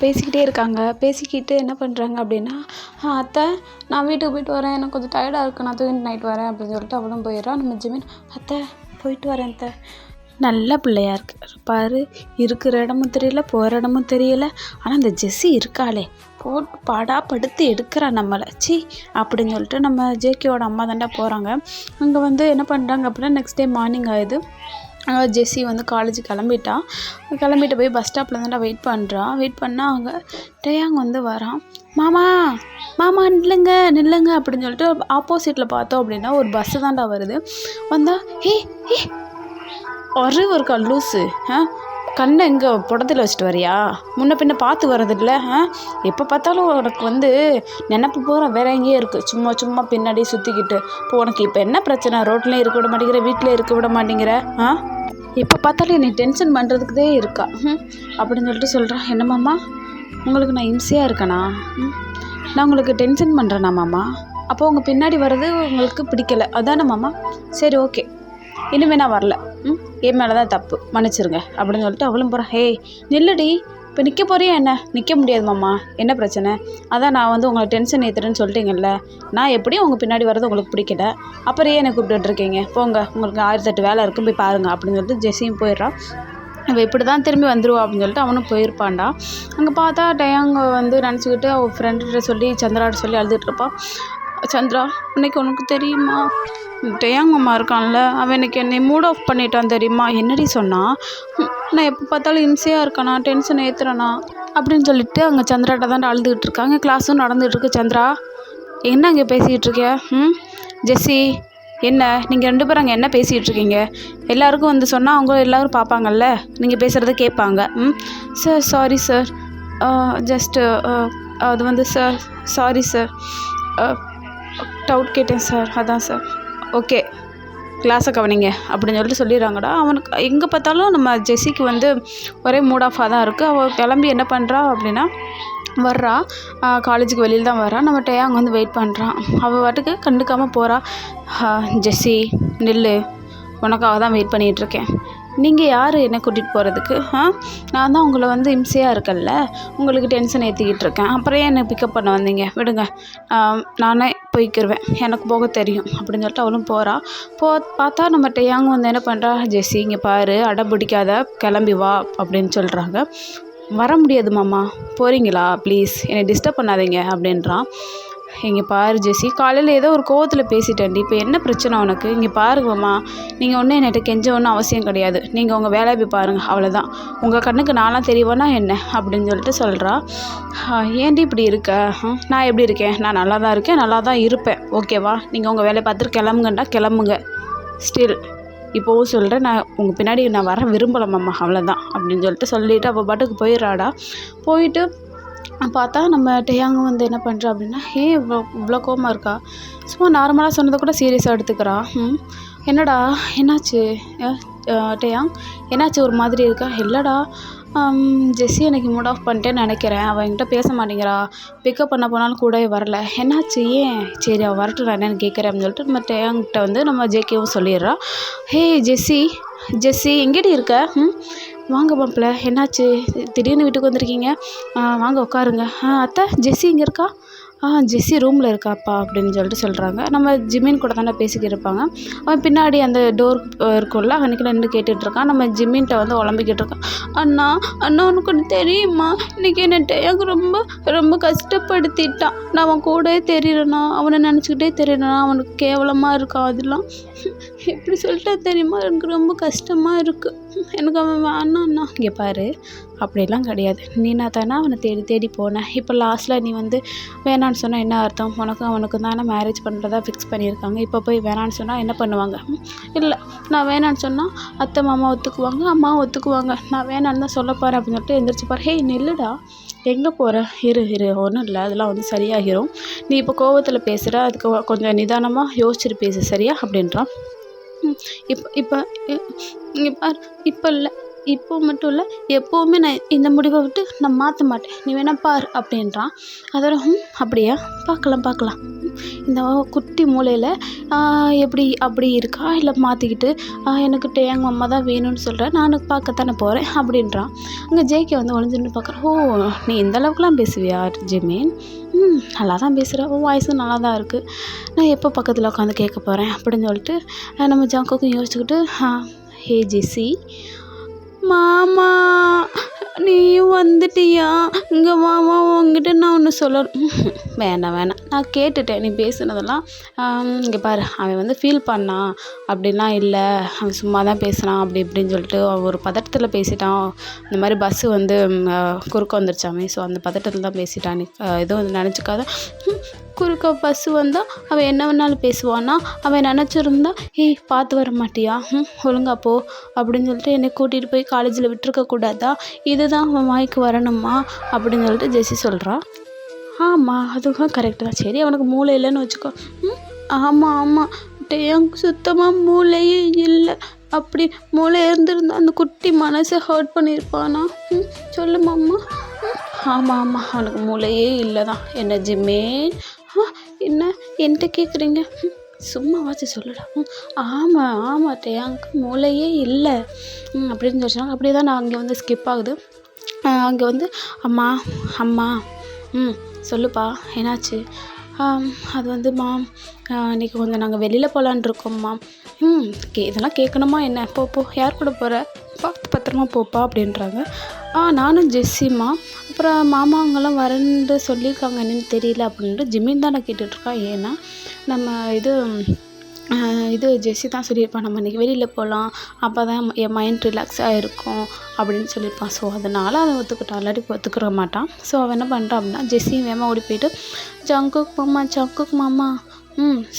பேசிக்கிட்டே இருக்காங்க. பேசிக்கிட்டு என்ன பண்ணுறாங்க அப்படின்னா, அத்தை நான் வீட்டுக்கு போயிட்டு வரேன், எனக்கு கொஞ்சம் டயர்டாக இருக்குது, நான் தூங்கிட்டு நைட் வரேன் அப்படின்னு சொல்லிட்டு அவளும் போயிடுறான். நம்ம ஜிமின், அத்தை போயிட்டு வரேன் அத்தை. நல்ல பிள்ளையா இருக்கு பாரு, இருக்கிற இடமும் தெரியல, போகிற இடமும் தெரியல. ஆனால் அந்த ஜெஸ்ஸி இருக்காளே, போட்டு படுத்து எடுக்கிறா நம்மளை, அப்படின்னு சொல்லிட்டு நம்ம ஜேகேயோட அம்மா தாண்டா போகிறாங்க. அங்கே வந்து என்ன பண்ணுறாங்க அப்படின்னா, நெக்ஸ்ட் டே மார்னிங் ஆகுது. ஜெஸ்ஸி வந்து காலேஜ் கிளம்பிட்டு போய் பஸ் ஸ்டாப்பில் தாண்டா வெயிட் பண்ணால் அவங்க டேயாங் வந்து வரான். மாமா நில்லுங்க அப்படின்னு சொல்லிட்டு ஆப்போசிட்டில் பார்த்தோம் அப்படின்னா ஒரு பஸ்ஸு தாண்டா வருது. வந்தால் ஒரு கல்லூசு கண்ணை எங்கே புடத்தில் வச்சுட்டு வரியா? முன்ன பின்ன பார்த்து வர்றதில்ல. எப்போ பார்த்தாலும் உனக்கு வந்து நினப்பு போகிற வேற எங்கேயே இருக்குது. சும்மா சும்மா பின்னாடி சுற்றிக்கிட்டு. இப்போ உனக்கு இப்போ என்ன பிரச்சனை? ரோட்லேயும் இருக்க விட மாட்டேங்கிற, வீட்டிலே இருக்க விட மாட்டேங்கிற. எப்போ பார்த்தாலும் என்னை டென்ஷன் பண்ணுறதுக்குதே இருக்கா அப்படின்னு சொல்லிட்டு சொல்கிறேன். என்னம்மாம்மா, உங்களுக்கு நான் இம்சையாக இருக்கேனா? நான் உங்களுக்கு டென்ஷன் பண்ணுறேனா மாமா? அப்போ உங்கள் பின்னாடி வர்றது உங்களுக்கு பிடிக்கலை அதானே மாமா? சரி, ஓகே, இனிமேல் நான் வரல. என் மேலே தான் தப்பு, மன்னிச்சிருங்க அப்படின்னு சொல்லிட்டு அவளும் போகிறேன். ஹே நில்லுடி, இப்போ நிற்க போறியா என்ன? நிற்க முடியாது மாமா. என்ன பிரச்சனை? அதான் நான் வந்து உங்களை டென்ஷன் ஏற்றுறேன்னு சொல்லிட்டீங்கல்ல. நான் எப்படியும் உங்கள் பின்னாடி வர்றது உங்களுக்கு பிடிக்கல, அப்புறம் ஏன் என்னை கூப்பிட்டுருக்கீங்க? போங்க, உங்களுக்கு 1008 வேலை இருக்கும், போய் பாருங்கள் அப்படின்னு சொல்லிட்டு ஜெஸ்ஸியும் போயிடுறான். அவள் இப்படி தான் திரும்பி வந்துடுவா அப்படின்னு சொல்லிட்டு அவனும் போயிருப்பான்டா. அங்கே பார்த்தா டயாங்க வந்து நினச்சிக்கிட்டு அவள் ஃப்ரெண்டுகிட்ட சொல்லி சந்திராட்ட சொல்லி அழுதுகிட்ருப்பான். சந்திரா, இன்னைக்கு உனக்கு தெரியுமா, டயாங் அம்மா இருக்கான்ல, அவன் எனக்கு என்னை மூட் ஆஃப் பண்ணிட்டான் தெரியுமா? என்னடி சொன்னான்? நான் எப்போ பார்த்தாலும் இம்சையாக இருக்கானா, டென்ஷன் ஏற்றுறேனா அப்படின்னு சொல்லிட்டு அங்கே சந்திராட்ட தான் அழுதுகிட்டு இருக்காங்க. கிளாஸும் நடந்துகிட்ருக்கு. சந்திரா, என்ன அங்கே பேசிக்கிட்டு இருக்கிய? ஜெஸ்ஸி, என்ன நீங்கள் 2 பேரும் அங்கே என்ன பேசிகிட்டு இருக்கீங்க? எல்லாருக்கும் வந்து சொன்னால் அவங்க எல்லோரும் பார்ப்பாங்கல்ல, நீங்கள் பேசுகிறத கேட்பாங்க. சார், சாரி சார், ஜஸ்ட்டு அது வந்து சார், சாரி சார், டவுட் கேட்டேன் சார், அதான் சார். ஓகே, கிளாஸை கவனிங்க அப்படின்னு சொல்லிட்டு சொல்லிடுறாங்கடா. அவனுக்கு எங்கே பார்த்தாலும் நம்ம ஜெஸ்ஸிக்கு வந்து ஒரே மூட் ஆஃபாக தான் இருக்குது. அவள் கிளம்பி என்ன பண்ணுறா அப்படின்னா வர்றா, காலேஜுக்கு வெளியில் தான் வர்றா. நம்ம டயாங் வந்து வெயிட் பண்ணுறான். அவள் வாட்டுக்கு கண்டுக்காமல் போகிறா. ஜெஸ்ஸி நில்லு, உனக்காக தான் வெயிட் பண்ணிகிட்ருக்கேன். நீங்கள் யார் என்னை கூட்டிகிட்டு போகிறதுக்கு? நான் தான் உங்களை வந்து இம்சையாக இருக்கல்ல, உங்களுக்கு டென்ஷன் ஏற்றிக்கிட்டு இருக்கேன், அப்புறம் ஏன் என்னை பிக்கப் பண்ண வந்தீங்க? விடுங்க, நானே போய்க்கிருவேன், எனக்கு போக தெரியும் அப்படின்னு சொல்லிட்டு அவளும் போகிறா. பார்த்தா நம்ம டயாங் வந்து என்ன பண்ணுறா, ஜெஸ்ஸி இங்கே பாரு, அடம் பிடிக்காத, கிளம்பி வா அப்படின்னு சொல்கிறாங்க. வர முடியாது மாமா, போகிறீங்களா? ப்ளீஸ் என்னை டிஸ்டர்ப் பண்ணாதீங்க அப்படின்றான். இங்கே பாரு ஜெஸ்ஸி, காலையில் ஏதோ ஒரு கோவத்தில் பேசிட்டேன்டி, இப்போ என்ன பிரச்சனை உனக்கு? இங்கே பாருங்கம்மா, நீங்கள் ஒன்றும் என்கிட்ட கெஞ்ச ஒன்றும் அவசியம் கிடையாது, நீங்கள் உங்கள் வேலையை போய் பாருங்கள், அவ்வளோதான். உங்கள் கண்ணுக்கு நான்லாம் தெரியவேனா என்ன அப்படின்னு சொல்லிட்டு சொல்கிறா. ஏன்டி இப்படி இருக்க? நான் எப்படி இருக்கேன்? நான் நல்லா தான் இருக்கேன், நல்லா தான் இருப்பேன், ஓகேவா? நீங்கள் உங்கள் வேலையை பார்த்துட்டு கிளம்புங்கண்டா கிளம்புங்க. ஸ்டில் இப்போவும் சொல்கிறேன், நான் உங்கள் பின்னாடி நான் வர விரும்பலம்மா, அவ்வளோதான் அப்படின்னு சொல்லிட்டு அவள் பாட்டுக்கு போயிடுறாடா. போயிட்டு பார்த்தா நம்ம டயாங்க வந்து என்ன பண்ணுறா அப்படின்னா, ஏன் இவ்வளோ கோவமாக இருக்கா? சும்மா நார்மலாக சொன்னதை கூட சீரியஸாக எடுத்துக்கிறா. என்னடா என்னாச்சு டயாங், என்னாச்சு ஒரு மாதிரி இருக்கா? இல்லைடா, ஜெஸ்ஸி எனக்கு மூட் ஆஃப் பண்ணிட்டேன்னு நினைக்கிறேன், அவள் என்கிட்ட பேச மாட்டேங்கிறா, பிக்கப் பண்ண போனாலும் கூடவே வரல, என்னாச்சு ஏன்? சரி அவள் வரட்டும், நான் என்னென்னு கேட்குறேன் அப்படின்னு சொல்லிட்டு நம்ம டயாங்கிட்ட வந்து நம்ம ஜேகேவும் சொல்லிடுறா. ஹே ஜெஸ்ஸி, ஜெஸ்ஸி எங்கேடி இருக்க? வாங்க மாப்பிள்ள, என்னாச்சு திடீர்னு வீட்டுக்கு வந்திருக்கீங்க? வாங்க உட்காருங்க. அத்தை, ஜெஸ்ஸி இங்கே இருக்கா? ஜெஸ்ஸி ரூமில் இருக்காப்பா அப்படின்னு சொல்லிட்டு சொல்கிறாங்க. நம்ம ஜிமின் கூட தானே பேசிக்கிட்டு இருப்பாங்க. அவன் பின்னாடி அந்த டோர் இருக்கும்ல, அன்றைக்கி நின்று கேட்டுட்ருக்கான். நம்ம ஜிமின்கிட்ட வந்து உழம்பிக்கிட்டு இருக்கான். அண்ணா, அண்ணா உனக்கு ஒன்று தெரியுமா, இன்றைக்கி என்ன டயாங் ரொம்ப ரொம்ப கஷ்டப்படுத்திட்டான், நான் அவன் கூட தெரியலண்ணா, அவனை நினச்சிக்கிட்டே தெரியலண்ணா, அவனுக்கு கேவலமாக இருக்கான், அதெல்லாம் எப்படி சொல்லிட்டா தெரியுமா, எனக்கு ரொம்ப கஷ்டமாக இருக்குது, எனக்கு அவன் வேணாண்ணா. இங்கே பாரு, அப்படிலாம் கிடையாது, நீனா தானே அவனை தேடி தேடி போனேன், இப்போ லாஸ்ட்டில் நீ வந்து வேணான்னு சொன்னால் என்ன அர்த்தம்? உனக்கும் அவனுக்கு தானே மேரேஜ் பண்ணுறதா ஃபிக்ஸ் பண்ணியிருக்காங்க, இப்போ போய் வேணான்னு சொன்னால் என்ன பண்ணுவாங்க? இல்லை, நான் வேணான்னு சொன்னால் அத்தை மாமா ஒத்துக்குவாங்க, அம்மா ஒத்துக்குவாங்க, நான் வேணான்னு தான் சொல்ல போகிறேன் அப்படின்னு சொல்லிட்டு எந்திரிச்சு பாரு. ஹே நில்லுடா, எங்கே போகிற? இரு ஒன்றும் இல்லை, அதெல்லாம் வந்து சரியாகிரும், நீ இப்போ கோவத்தில் பேசுகிற, அதுக்கு கொஞ்சம் நிதானமாக யோசிச்சுட்டு பேசு சரியா அப்படின்றான். இப்போ இங்கே பார், இப்போ இல்லை, இப்போ மட்டும் இல்லை, எப்போவுமே நான் இந்த முடிவை விட்டு நான் மாற்ற மாட்டேன், நீ வேணா பார் அப்படின்றான். அதோட அப்படியா, பார்க்கலாம் இந்த குட்டி மூலையில் எப்படி அப்படி இருக்கா, இல்லை மாற்றிக்கிட்டு எனக்கு டேங் அம்மா தான் வேணும்னு சொல்கிறேன், நான் பார்க்கத்தானே போகிறேன் அப்படின்றான். அங்கே ஜேகே வந்து ஒளிஞ்சுன்னு பார்க்குறேன். ஓ, நீ இந்த அளவுக்குலாம் பேசுவியா ஜிமின்? நல்லா தான் பேசுகிறேன், வாய்ஸும் நல்லா தான் இருக்குது, நான் எப்போ பக்கத்தில் உட்காந்து கேட்க போகிறேன் அப்படின்னு சொல்லிட்டு நம்ம ஜாங்கோக்கும் யோசிச்சுக்கிட்டு, ஹே ஜெஸ்ஸி, மாமா நீயும் வந்துட்டியா? இங்கே மாமா உங்ககிட்ட நான் ஒன்று சொல்லணும். வேணாம், நான் கேட்டுட்டேன் நீ பேசுனதெல்லாம். இங்கே பாரு, அவன் வந்து ஃபீல் பண்ணான் அப்படிலாம் இல்லை, அவன் சும்மா தான் பேசுகிறான் அப்படி இப்படின்னு சொல்லிட்டு ஒரு பதட்டத்தில் பேசிட்டான். இந்த மாதிரி பஸ்ஸு வந்து குறுக்க வந்துருச்சாமே, ஸோ அந்த பதட்டத்தில் தான் பேசிட்டான், நீ எதுவும் நினச்சிக்காத. குறுக்க பஸ் வந்தால் அவன் என்ன வேணாலும் பேசுவானா? அவன் நினச்சிருந்தா ஏய் பார்த்து வர மாட்டியா, ஒழுங்கா போ அப்படின்னு சொல்லிட்டு என்னை கூட்டிகிட்டு போய் காலேஜில் விட்டுருக்க கூடாதா? இதுதான் அவன் வாய்க்கு வரணுமா அப்படின்னு சொல்லிட்டு ஜெஸ்ஸி சொல்கிறான். ஆமாம், அதுவும் கரெக்டு தான். சரி, அவனுக்கு மூளை இல்லைன்னு வச்சுக்கோ. ஆமாம் ஆமாம், எனக்கு சுத்தமாக மூளையே இல்லை. அப்படி மூளை இருந்திருந்தா அந்த குட்டி மனசை ஹர்ட் பண்ணியிருப்பானா? சொல்லுமாம்மா. ஆமாம் ஆமாம், அவனுக்கு மூளையே இல்லை தான். என்ன ஜிம்மே? என்ன என்கிட்ட கேட்குறீங்க? சும்மாவாச்சும் சொல்லுடா. ஆமாம் ஆமாம் டேயாங்க்கு மூளையே இல்லை அப்படின்னு சொல்லிச்சாங்க. அப்படியே தான் நான் அங்கே வந்து ஸ்கிப் ஆகுது. அங்கே வந்து அம்மா அம்மா சொல்லுப்பா என்னாச்சு? அது வந்து மேம் இன்றைக்கி கொஞ்சம் நாங்கள் வெளியில் போகலான் இருக்கோம்மா. இதெல்லாம் கேட்கணுமா என்ன? போ யார் கூட போகிற? பார்த்து பத்திரமா போப்பா அப்படின்றாங்க. நானும் ஜெஸ்ஸிம்மா, அப்புறம் மாமாங்கெல்லாம் வரேன்னு சொல்லியிருக்காங்க, என்னன்னு தெரியல அப்படின்ட்டு ஜிம்மின் தான் நான் கேட்டுட்ருக்கான். ஏன்னா நம்ம இது ஜெஸ்ஸி தான் சொல்லியிருப்பான், நம்ம இன்றைக்கி வெளியில் போகலாம், அப்போ தான் என் மைண்ட் ரிலாக்ஸாக இருக்கும் அப்படின்னு சொல்லியிருப்பான். ஸோ அதனால் அவன் ஒத்துக்கிட்டான், இல்லாட்டி ஒத்துக்கிற மாட்டான். ஸோ அவன் என்ன பண்ணுறான் அப்படின்னா, ஜெஸ்ஸியும் வேகமாக ஓடி போயிட்டு ஜங்குக் மாமா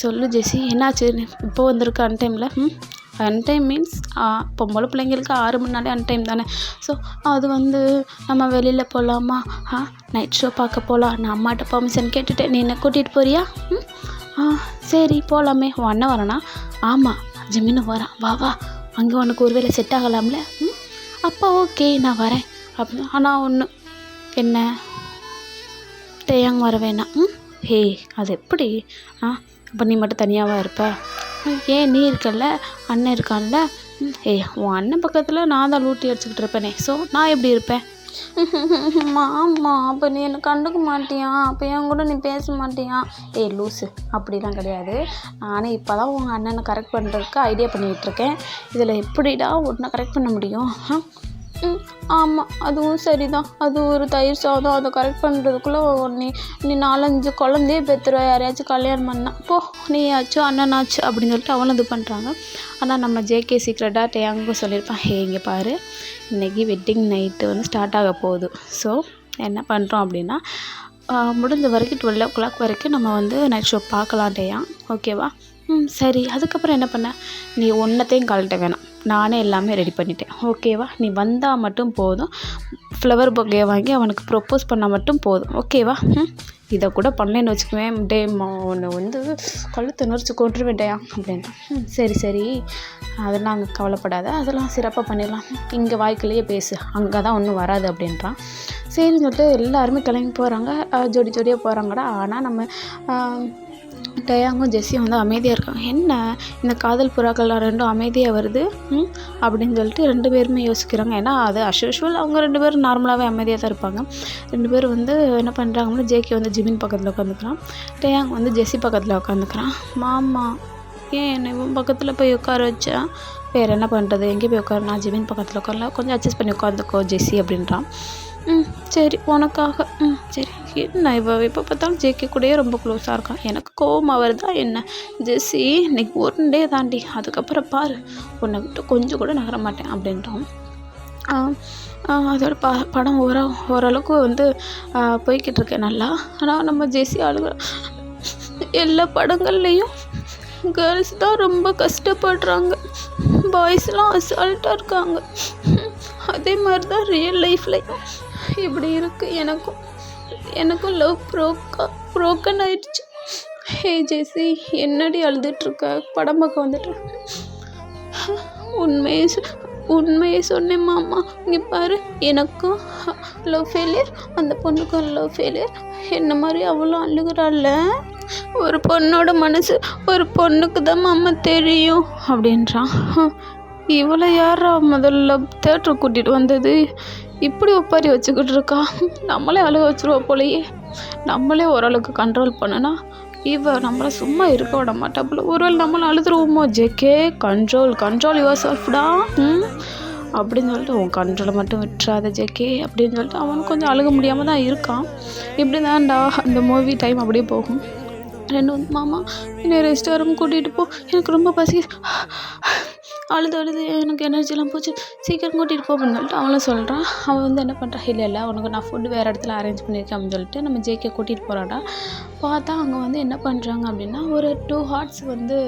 சொல்லு ஜெஸ்ஸி என்னாச்சு? இப்போ வந்திருக்க அன்டைமில்? அன்டைம் மீன்ஸ் பொம்பளை பிள்ளைங்களுக்கு 6 மணி நாளே அன்டைம் தானே. ஸோ அது வந்து நம்ம வெளியில் போகலாமா? நைட் ஷோ பார்க்க போகலாம். நான் அம்மாட்ட பர்மிஷன் கேட்டுட்டேன், நீ என்ன கூட்டிகிட்டு போறியா? சரி போகலாமே. உன் அண்ணன் வரானா? ஆமாம், ஜிம்மின்னு வரான், வா வா. அங்கே உனக்கு ஒரு வேளை செட் ஆகலாம்ல? அப்போ ஓகே நான் வரேன் அப்படின்னு. ஆனால் ஒன்று என்ன, டேயாங் வர வேணாம். ஹே அது எப்படி? அப்போ நீ மட்டும் தனியாகவா இருப்ப? ஏன் நீ இருக்கல்ல, அண்ணன் இருக்கான்ல. உன் அண்ணன் பக்கத்தில் நான் தான் லூட்டி அடிச்சுக்கிட்டு இருப்பேனே, ஸோ நான் எப்படி இருப்பேன்? ஆமாம், அப்போ நீ என்னை கண்டுக்க மாட்டியா? அப்போ என் கூட நீ பேச மாட்டியா? லூஸு, அப்படிலாம் கிடையாது. நானே இப்போ தான் உங்கள் அண்ணனை கரெக்ட் பண்ணுறதுக்கு ஐடியா பண்ணிகிட்ருக்கேன். இதில் எப்படிடா உன்னை கரெக்ட் பண்ண முடியும்? ஆமாம், அதுவும் சரிதான். அது ஒரு தயிர் சாதம், அதை கரெக்ட் பண்ணுறதுக்குள்ளே நீ 4-5 குழந்தையே பெற்றுருவ. யாரையாச்சும் கல்யாணம் பண்ணா போ, நீ ஆச்சு அண்ணனாச்சு அப்படின்னு சொல்லிட்டு அவனும் இது பண்ணுறாங்க. ஆனால் நம்ம ஜேகே சீக்ரெட்டாக டேயாங்கும் சொல்லியிருப்பான், இங்கே பாரு, இன்றைக்கி வெட்டிங் நைட்டு வந்து ஸ்டார்ட் ஆக போகுது. ஸோ என்ன பண்ணுறோம் அப்படின்னா, முடிஞ்ச வரைக்கும் 12 o'clock வரைக்கும் நம்ம வந்து நைட் ஷோ பார்க்கலாம் டேயாங், ஓகேவா? சரி. அதுக்கப்புறம் என்ன பண்ண, நீ ஒன்றத்தையும் கழட்ட வேணாம், நானே எல்லாமே ரெடி பண்ணிட்டேன், ஓகேவா? நீ வந்தால் மட்டும் போதும், ஃப்ளவர் பொக்கே வாங்கி அவனுக்கு ப்ரொப்போஸ் பண்ணால் மட்டும் போதும், ஓகேவா? இதை கூட பண்ணேன்னு வச்சுக்குவேன், ஒன்று வந்து கழுத்து நெரிச்சு கொண்டுருவேன் டேயா அப்படின்ட்டு. சரி அதெல்லாம் அங்கே கவலைப்படாத, அதெல்லாம் சிறப்பாக பண்ணிடலாம், இங்கே வாய்க்குள்ளேயே பேசு, அங்கே தான் ஒன்றும் வராது அப்படின்றான். சரின்னு சொல்லிட்டு எல்லாருமே கிளம்பி போகிறாங்க, ஜோடியாக போகிறாங்கடா. ஆனால் நம்ம டேயாங்கும் ஜெஸ்ஸியும் வந்து அமைதியாக இருக்காங்க. என்ன இந்த காதல் புறாக்கள்லாம் ரெண்டும் அமைதியாக வருது அப்படின்னு சொல்லிட்டு 2 பேருமே யோசிக்கிறாங்க. ஏன்னா அது அஷ்யூஷுவல், அவங்க 2 பேரும் நார்மலாகவே அமைதியாக தான் இருப்பாங்க. 2 பேரும் வந்து என்ன பண்ணுறாங்கன்னா, ஜேகே வந்து ஜிமின் பக்கத்தில் உட்காந்துக்கிறான், டேயாங் வந்து ஜெஸ்ஸி பக்கத்தில் உட்காந்துக்கிறான். மாமா ஏன் என்னை இவன் பக்கத்தில் போய் உட்கார வச்சா? வேறு என்ன பண்ணுறது, எங்கே போய் உட்கார, நான் ஜிமின் பக்கத்தில் உட்காரல, கொஞ்சம் அட்ஜஸ்ட் பண்ணி உட்காந்துக்கோ ஜெஸ்ஸி அப்படின்றான். சரி உனக்காக. சரி. என்ன எப்போ பார்த்தாலும் ஜேகே கூடயே ரொம்ப க்ளோஸாக இருக்கான், எனக்கு கோவமாக வருதா என்ன? ஜெஸ்ஸி இன்னைக்கு 1 டே தாண்டி, அதுக்கப்புறம் பாரு உன்னை விட்டு கொஞ்சம் கூட நகர மாட்டேன் அப்படின்றான். அதோட படம் ஓரளவுக்கு வந்து போய்கிட்டு இருக்கேன் நல்லா. ஆனால் நம்ம ஜெஸ்ஸி ஆளுங்க எல்லா படங்கள்லேயும் கேர்ள்ஸ் தான் ரொம்ப கஷ்டப்படுறாங்க, பாய்ஸ்லாம் அசால்ட்டாக இருக்காங்க. அதே மாதிரி தான் ரியல் லைஃப்லையும் இப்படி இருக்குது. எனக்கும் லவ் ப்ரோக்கன் ஆயிடுச்சு. ஜெஸ்ஸி என்னடி அழுதுட்ருக்க? படம் பார்க்க வந்துட்டு உண்மையே சொன்னேன் மாமா. இங்கே பாரு, எனக்கும் லவ் ஃபெயிலியர், அந்த பொண்ணுக்கும் லவ் ஃபெயிலியர், என்ன மாதிரி அவளும் அழுகிறாள்ல. ஒரு பொண்ணோட மனசு ஒரு பொண்ணுக்கு தான் மாமா தெரியும் அப்படின்றான். இவளை யாரா முதல்ல தேட்டருக்கு கூட்டிகிட்டு வந்தது? இப்படி ஒப்பாரி வச்சுக்கிட்டு இருக்கா, நம்மளே அழுக வச்சுருவா போலையே. நம்மளே ஓரளவுக்கு கண்ட்ரோல் பண்ணனா நம்மளை சும்மா இருக்க விட மாட்டா போல. ஒருவேளை நம்மளை அழுதுருவோமோ? ஜேகே கண்ட்ரோல் யுவர் செல்ஃப்டா அப்படின்னு சொல்லிட்டு, உன் கண்ட்ரோலை மட்டும் விட்டுறாத ஜேகே அப்படின்னு சொல்லிட்டு அவன் கொஞ்சம் அழுக முடியாமல் தான் இருக்கான். இப்படி தான்டா அந்த மூவி டைம் அப்படியே போகும். 2 மாமா என்னை ரெஸ்டாரண்ட் கூட்டிகிட்டு போ, எனக்கு ரொம்ப பசி. அழுது அழுது எனக்கு எனர்ஜிலாம் போச்சு, சீக்கிரம் கூட்டிகிட்டு போ அப்படின்னு சொல்லிட்டு அவளும் சொல்கிறான். அவன் வந்து என்ன பண்ணுறான், இல்லை உனக்கு நான் ஃபுட்டு வேறு இடத்துல அரேஞ்ச் பண்ணியிருக்கேன் அப்படின்னு சொல்லிட்டு நம்ம ஜேகே கூட்டிகிட்டு போகிறாடா. பார்த்தா அங்கே வந்து என்ன பண்ணுறாங்க அப்படின்னா, ஒரு 2 ஹார்ட்ஸ் வந்து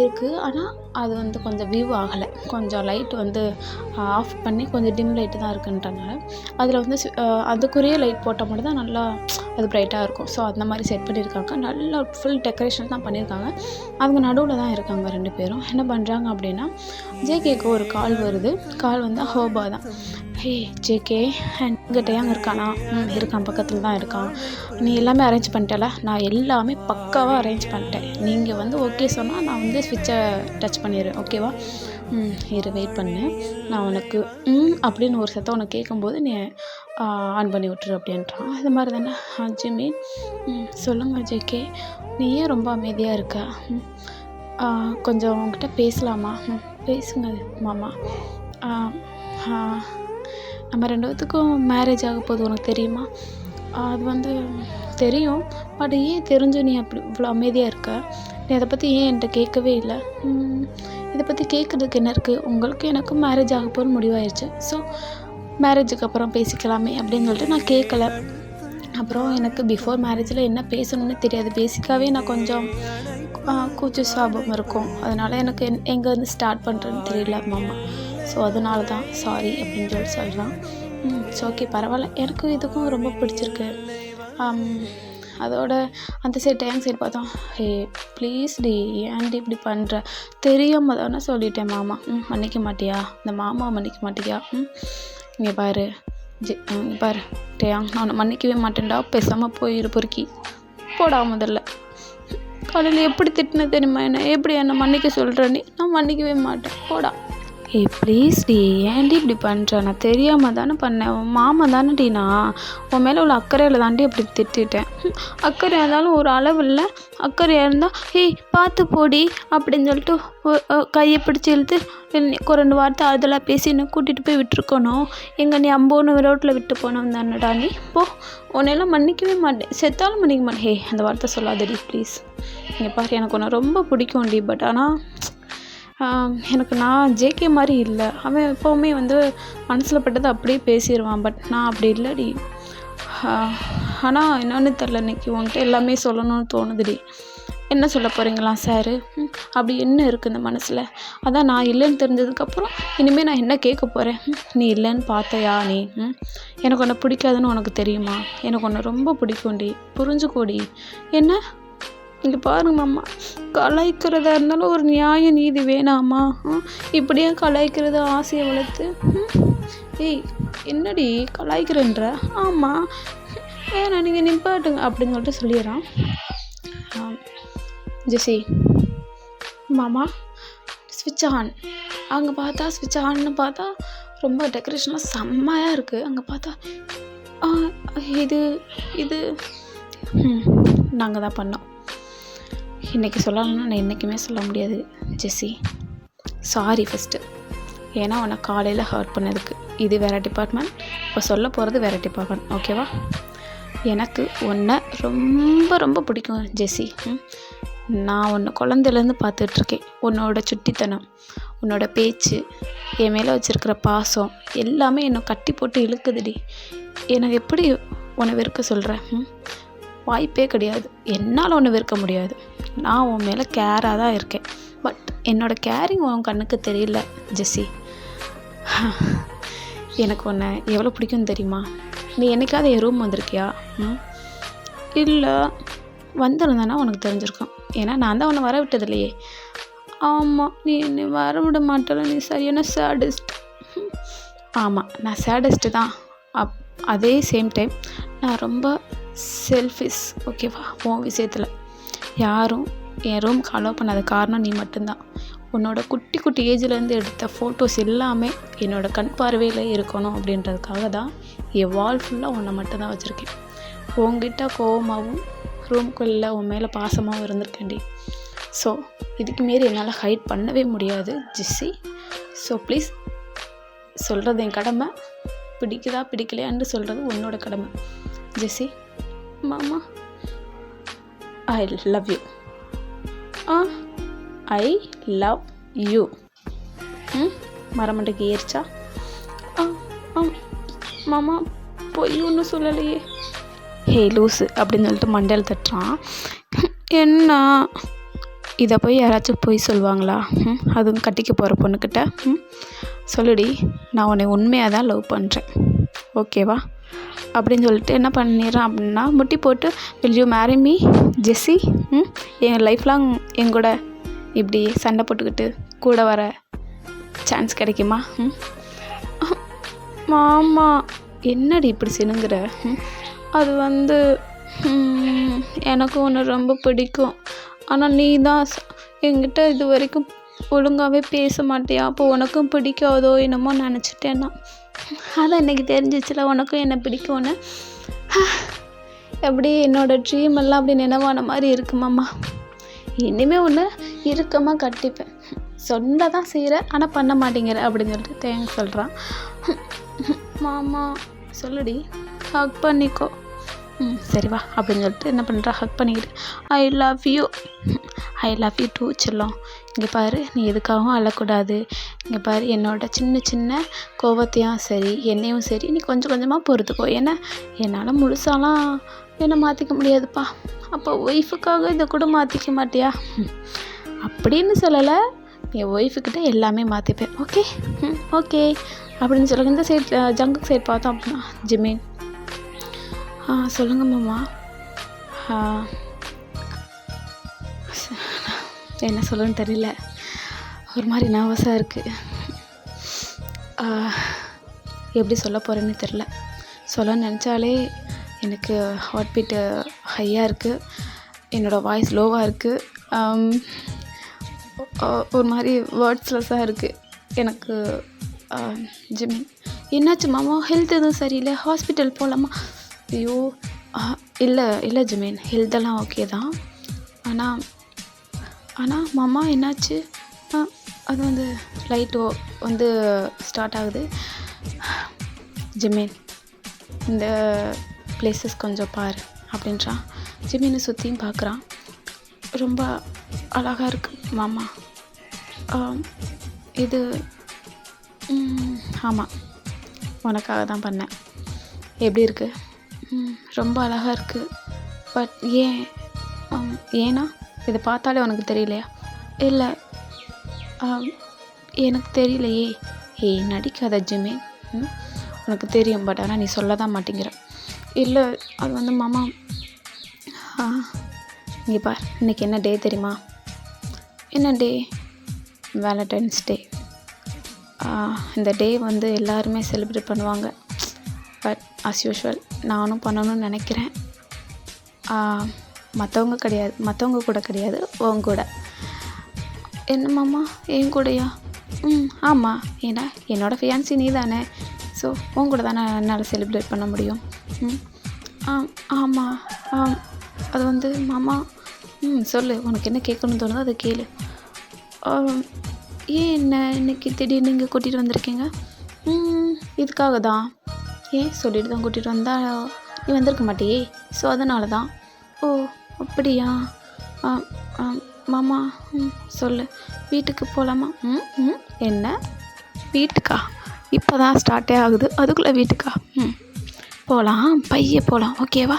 இருக்குது. ஆனால் அது வந்து கொஞ்சம் வியூ ஆகலை, கொஞ்சம் லைட் வந்து ஆஃப் பண்ணி கொஞ்சம் டிம் லைட்டு தான் இருக்குன்றனால அதில் வந்து அதுக்குரிய லைட் போட்டால் மட்டும் தான் நல்லா அது பிரைட்டாக இருக்கும். ஸோ அந்த மாதிரி செட் பண்ணியிருக்காங்க. நல்லா ஃபுல் டெக்கரேஷன் தான் பண்ணியிருக்காங்க. அவங்க நடுவில் தான் இருக்காங்க 2 பேரும். என்ன பண்ணுறாங்க அப்படின்னா, ஜேகேக்கு ஒரு கால் வருது. கால் வந்து ஹோபா தான். ஹே ஜேகே, எங்கிட்ட ஏங்க இருக்கானா? இருக்கான், பக்கத்தில் தான் இருக்கான். நீ எல்லாமே அரேஞ்ச் பண்ணிட்டல? நான் எல்லாமே பக்காவாக அரேஞ்ச் பண்ணிட்டேன். நீங்கள் வந்து ஓகே சொன்னால் நான் வந்து ஸ்விட்சை டச் பண்ணிடுறேன், ஓகேவா? இரு, வெயிட் பண்ணு, நான் உனக்கு அப்படின்னு ஒரு சத்தம் உனக்கு கேட்கும்போது நீ ஆன் பண்ணி விட்டுரு அப்படின்றான். இது மாதிரி தானே ஜிம்மி? சொல்லுங்கள் ஜேகே, நீ ஏன் ரொம்ப அமைதியாக இருக்க? கொஞ்சம் உங்ககிட்ட பேசலாமா? பேசுங்க மாமா. நம்ம 2 பேத்துக்கும் மேரேஜ் ஆக போகுது, உனக்கு தெரியுமா? அது வந்து தெரியும், பட் ஏன் தெரிஞ்சு நீ அப்படி இவ்வளோ அமைதியாக இருக்க? நீ அதை பற்றி ஏன் என்கிட்ட கேட்கவே இல்லை? இதை பற்றி கேட்குறதுக்கு என்ன இருக்குது? உங்களுக்கு எனக்கும் மேரேஜ் ஆக போகிற முடிவாயிடுச்சு. ஸோ மேரேஜுக்கு அப்புறம் பேசிக்கலாமே அப்படின்னு சொல்லிட்டு நான் கேட்கல. அப்புறம் எனக்கு பிஃபோர் மேரேஜில் என்ன பேசணும்னு தெரியாது. பேசிக்காகவே நான் கொஞ்சம் கூச்ச சுபாவம் இருக்கும். அதனால் எனக்கு எங்கேருந்து ஸ்டார்ட் பண்ணுறதுன்னு தெரியல மாமா. ஸோ அதனால தான் சாரி அப்படின்னு சொல்லி சொல்கிறான். ஸோ ஓகே, பரவாயில்ல, எனக்கு இதுக்கும் ரொம்ப பிடிச்சிருக்கு. அதோட அந்த சைடு பார்த்தோம். ஹே ப்ளீஸ் டி, ஏன்டி இப்படி பண்ணுற? தெரியாமல் தானே சொல்லிட்டேன் மாமா. மன்னிக்க மாட்டியா? இந்த மாமா மன்னிக்க மாட்டியா? இங்கே பாரு பாரு டேயாங், நான் உன்னை மன்னிக்கவே மாட்டேன்டா. பேசாமல் போயிரு பொறுக்கி போடா. முதல்ல காலையில் எப்படி திட்டின தெரியுமா என்ன? எப்படி என்னை மன்னிக்க சொல்கிற நீ? நான் மன்னிக்கவே மாட்டேன், போடா. ஏய் ப்ளீஸ் டி, ஏன்டி இப்படி பண்ணுற? நான் தெரியாமல் தானே பண்ணேன். உன் மாமா தானே டி, நான் உன் மேலே உள்ள அக்கறையில் தாண்டி அப்படி திட்டிட்டேன். அக்கறையாக இருந்தாலும் ஒரு அளவு இல்லை. அக்கறையாக இருந்தால் ஏய் பார்த்து போடி அப்படின்னு சொல்லிட்டு கையை பிடிச்சி இழுத்து 2 வார்த்தை அதெல்லாம் பேசி என்னை கூட்டிகிட்டு போய் விட்டுருக்கணும். எங்கே நீ அம்போன்னு ரோட்டில் விட்டு போனோம் தானடா நீ? போ, உன்னையெல்லாம் மன்னிக்கவே மாட்டேன், செத்தாலும் மன்னிக்க மாட்டேன். ஹே அந்த வார்த்தை சொல்லாதடி ப்ளீஸ். இங்கே பாரு, எனக்கு உன்னை ரொம்ப பிடிக்கும் டி, பட் ஆனால் எனக்கு நான் ஜேகே மாதிரி இல்லை. அவன் எப்போவுமே வந்து மனசில் பட்டதை அப்படியே பேசிடுவான். பட் நான் அப்படி இல்லைடி. ஆனால் என்னென்னு தெரில, இன்றைக்கி உன்கிட்ட எல்லாமே சொல்லணும்னு தோணுதுடி. என்ன சொல்ல போகிறீங்களா சார்? அப்படி என்ன இருக்குது இந்த மனசில்? அதான் நான் இல்லைன்னு தெரிஞ்சதுக்கப்புறம் இனிமேல் நான் என்ன கேட்க போகிறேன்? நீ இல்லைன்னு பார்த்தையா நீ? எனக்கு உன்னை பிடிக்காதுன்னு உனக்கு தெரியுமா? எனக்கு உன்னை ரொம்ப பிடிக்கும்டி, புரிஞ்சுக்கோடி. என்ன இங்கே பாருங்க மாமா, கலாய்க்கிறதா இருந்தாலும் ஒரு நியாய நீதி வேணாமா? இப்படியே கலாய்க்கிறது ஆசையை வளர்த்து. ஏய் என்னடி கலாய்க்கிறன்ற? ஆமாம் வேணாம், நீங்கள் நிப்பாட்டுங்க அப்படின்னு சொல்லிட்டு சொல்லிடுறான். ஜெசி மாமா ஸ்விட்ச் ஆன். அங்கே பார்த்தா ஸ்விட்ச் ஆன்னு பார்த்தா ரொம்ப டெக்கரேஷன்லாம் செம்மையாக இருக்குது. அங்கே பார்த்தா இது இது நாங்கள் தான் பண்ணோம். இன்றைக்கி சொல்லலைன்னா நான் என்றைக்குமே சொல்ல முடியாது ஜெஸ்ஸி. சாரி ஃபஸ்ட்டு, ஏன்னா உன்னை காலையில் ஹர்ட் பண்ணதுக்கு. இது வேறு டிபார்ட்மெண்ட், இப்போ சொல்ல போகிறது வேறு டிபார்ட்மெண்ட், ஓகேவா? எனக்கு உன்னை ரொம்ப ரொம்ப பிடிக்கும் ஜெஸ்ஸி. நான் உன்னை குழந்தையிலேருந்து பார்த்துட்ருக்கேன். உன்னோட சுட்டித்தனம், உன்னோட பேச்சு, என் மேலே வச்சுருக்கிற பாசம் எல்லாமே என்னை கட்டி போட்டு இழுக்குதுடி. எனக்கு எப்படி உன்னை வெறுக்க சொல்கிறேன்? வாய்ப்பே கிடையாது. என்னால் ஒன்று வெறுக்க முடியாது. நான் உன் மேலே கேராக தான் இருக்கேன். பட் என்னோடய கேரிங் உன் கண்ணுக்கு தெரியல ஜெஸ்ஸி. எனக்கு உன்னை எவ்வளோ பிடிக்கும்னு தெரியுமா? நீ என்றைக்காவது என் ரூம் வந்திருக்கியா? இல்லை, வந்திருந்தானா உனக்கு தெரிஞ்சிருக்கும். ஏன்னா நான் தான் உன்னை வர விட்டது இல்லையே. ஆமாம், நீ என்னை வர விட மாட்டல, நீ சரியான சேடிஸ்ட். ஆமாம், நான் சேடிஸ்ட்டு தான். அதே சேம் டைம் நான் ரொம்ப செல்ஃபிஷ், ஓகேவா? உன் விஷயத்தில் யாரும் என் ரூமுக்கு அலோவ் பண்ணாத காரணம் நீ மட்டும்தான். உன்னோட குட்டி குட்டி ஏஜ்லேருந்து எடுத்த ஃபோட்டோஸ் எல்லாமே என்னோடய கண் பார்வையில் இருக்கணும் அப்படின்றதுக்காக தான் என் வால் ஃபுல்லாக உன்னை மட்டும்தான் வச்சுருக்கேன். உங்ககிட்ட கோவமாகவும் ரூம்குள்ளே உன் மேலே பாசமாகவும் இருந்திருக்கேன்டி. ஸோ இதுக்கு மாரி என்னால் ஹைட் பண்ணவே முடியாது ஜெஸ்ஸி. ஸோ ப்ளீஸ், சொல்கிறது என் கடமை. பிடிக்குதா பிடிக்கலையான்னு சொல்கிறது உன்னோட கடமை ஜெஸ்ஸி. மாமா I love you. I love you. ம் மரமண்டைக்கு ஏறிச்சா? ஆ ஆ மாமா பொய் ஒன்றும் சொல்லலையே. ஹே லூஸு அப்படின்னு சொல்லிட்டு மண்டையில் தட்டுறான். என்ன இதை போய் யாராச்சும் பொய் சொல்லுவாங்களா? அதுவும் கட்டிக்க போகிற பொண்ணுக்கிட்ட. சொல்லுடி, நான் உன்னை உண்மையாக தான் லவ் பண்ணுறேன், ஓகேவா? அப்படின்னு சொல்லிட்டு என்ன பண்ணிடுறான் அப்படின்னா, முட்டி போட்டு will you marry me Jessie? என் லைஃப் லாங் என் கூட இப்படி சண்டை போட்டுக்கிட்டு கூட வர சான்ஸ் கிடைக்குமா? மாமா என்னடி இப்படி சினுங்கிற? அது வந்து எனக்கு ஒன்று ரொம்ப பிடிக்கும். ஆனால் நீ தான் என்கிட்ட இது வரைக்கும் ஒழுங்காகவே பேச மாட்டியா? அப்போ உனக்கும் பிடிக்காதோ என்னமோ நினச்சிட்டேன்னா. அதான் இன்றைக்கி தெரிஞ்சிச்சுல உனக்கும் என்ன பிடிக்கும்னு. எப்படி என்னோடய ட்ரீம் எல்லாம் அப்படி நினைவான மாதிரி இருக்குமாம்மா. இனிமேல் ஒன்று இறுக்கமாக கட்டிப்பேன். சொல்ல தான் செய்கிறேன் ஆனால் பண்ண மாட்டேங்கிற அப்படின்னு சொல்லிட்டு தேங்க்ஸ் சொல்கிறான். மாமா சொல்லுடி, ஹக் பண்ணிக்கோ. சரி வா அப்படின்னு சொல்லிட்டு என்ன பண்ணுறா, ஹக் பண்ணிக்கிட்டு ஐ லவ் யூ டூ செல்லம். இங்கே பாரு, நீ எதுக்காகவும் அழக்கூடாது. இங்கே பாரு, என்னோட சின்ன சின்ன கோபத்தையும் சரி என்னையும் சரி நீ கொஞ்சம் கொஞ்சமாக பொறுத்துக்கோ. ஏன்னா என்னால் முழுசாலாம் என்னை மாற்றிக்க முடியாதுப்பா. அப்போ ஒய்ஃபுக்காக இதை கூட மாற்றிக்க மாட்டியா? அப்படின்னு சொல்லலை, என் ஒய்ஃபுக்கிட்ட எல்லாமே மாற்றிப்பேன். ஓகே ஓகே அப்படின்னு சொல்லுங்க. இந்த சைட் ஜங்குக்கு சைட் பார்த்தோம் அப்படின்னா ஜிமீன். சொல்லுங்கள் மாமா. என்ன சொல்லணும்னு தெரியல, ஒரு மாதிரி நர்வஸாக இருக்குது. எப்படி சொல்ல போகிறேன்னு தெரில. சொல்லணும்னு நினச்சாலே எனக்கு ஹார்ட் பீட்டு ஹையாக இருக்குது, என்னோடய வாய்ஸ் லோவாக இருக்குது, ஒரு மாதிரி வேர்ட்ஸ்லெஸ்ஸாக இருக்குது எனக்கு. ஜிமின் என்னாச்சு மாமா? ஹெல்த் எதுவும் சரியில்லை, ஹாஸ்பிட்டல் போகலாமா? ஐயோ இல்லை ஜிமின், ஹெல்த்தெல்லாம் ஓகே தான். ஆனால் மாமா என்னாச்சு? அது வந்து லைட்டு வந்து ஸ்டார்ட் ஆகுது. ஜிமின் இந்த பிளேசஸ் கொஞ்சம் பாரு அப்படின்றான். ஜிமினை சுற்றியும் பார்க்குறான். ரொம்ப அழகாக இருக்குது மாமா. இது ஆமாம், உனக்காக தான் பண்ணேன். எப்படி இருக்குது? ரொம்ப அழகாக இருக்குது. பட் ஏன்னா இதை பார்த்தாலே உனக்கு தெரியலையா? இல்லை எனக்கு தெரியலையே. நடிக்காத ஜிமின், உனக்கு தெரியும், பட் ஆனால் நீ சொல்ல தான் மாட்டேங்கிற. இல்லை அது வந்து மாமா, இங்கே பார், இன்றைக்கி என்ன டே தெரியுமா? என்ன டே? வேலண்டைன்ஸ் டே. இந்த டே வந்து எல்லாருமே செலிப்ரேட் பண்ணுவாங்க. பட் அஸ் யூஷுவல் நானும் பண்ணணும்னு நினைக்கிறேன். மற்றவங்க கூட கிடையாது, உன் கூட. என்ன மாமா, என் கூடயா? ஆமாம், ஏன்னா என்னோடய ஃபியான்சி நீ தானே. ஸோ உன் கூட தானே என்னால் செலிப்ரேட் பண்ண முடியும். ஆமாம். அது வந்து மாமா, சொல்லு, உனக்கு என்ன கேட்கணும்னு தோணுதோ அதை கேளு. ஏன் என்ன இன்னைக்கு திடீர்னு இங்கே கூட்டிகிட்டு வந்திருக்கீங்க? இதுக்காக தான். ஏன் சொல்லிட்டு தான் கூட்டிகிட்டு வந்தா நீ வந்திருக்க மாட்டியே, ஸோ அதனால தான். ஓ அப்படியா? மாமா சொல்லு, வீட்டுக்கு போகலாமா? என்ன வீட்டுக்கா? இப்போ தான் ஸ்டார்ட்டே ஆகுது, அதுக்குள்ளே வீட்டுக்கா? போகலாம், பைய போகலாம், ஓகேவா?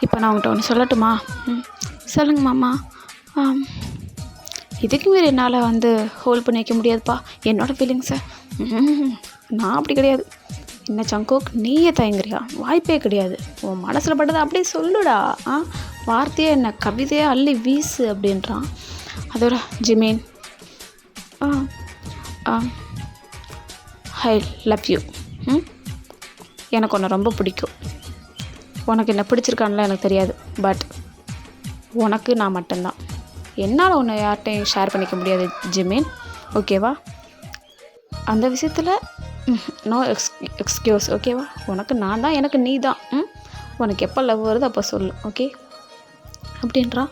இப்போ நான் உங்கள்கிட்ட ஒன்று சொல்லட்டுமா? சொல்லுங்க மாமா. இதுக்கு மாரி என்னால் வந்து ஹோல்ட் பண்ணி வைக்க முடியாதுப்பா என்னோடய ஃபீலிங்ஸை. நான் அப்படி கிடையாது. என்ன சங்கோக், நீயே தயங்குறியா? வாய்ப்பே கிடையாது. உன் மனசில் பட்டதை அப்படியே சொல்லுடா. வார்த்தையே என்ன கவிதையே அள்ளி வீசு அப்படின்றான். அதோட ஜிமீன், ஐ லவ் யூ. எனக்கு உன்னை ரொம்ப பிடிக்கும். உனக்கு என்ன பிடிச்சிருக்கான்லாம் எனக்கு தெரியாது, பட் உனக்கு நான் மட்டும்தான். என்னால் உன்னை யார்கிட்டையும் ஷேர் பண்ணிக்க முடியாது ஜிமீன், ஓகேவா? அந்த விஷயத்தில் நோ எக்ஸ்கியூஸ், ஓகேவா? உனக்கு நான் தான், எனக்கு நீ தான். உனக்கு எப்போ லவ் வருது அப்போ சொல்லு, ஓகே அப்படின்றான்.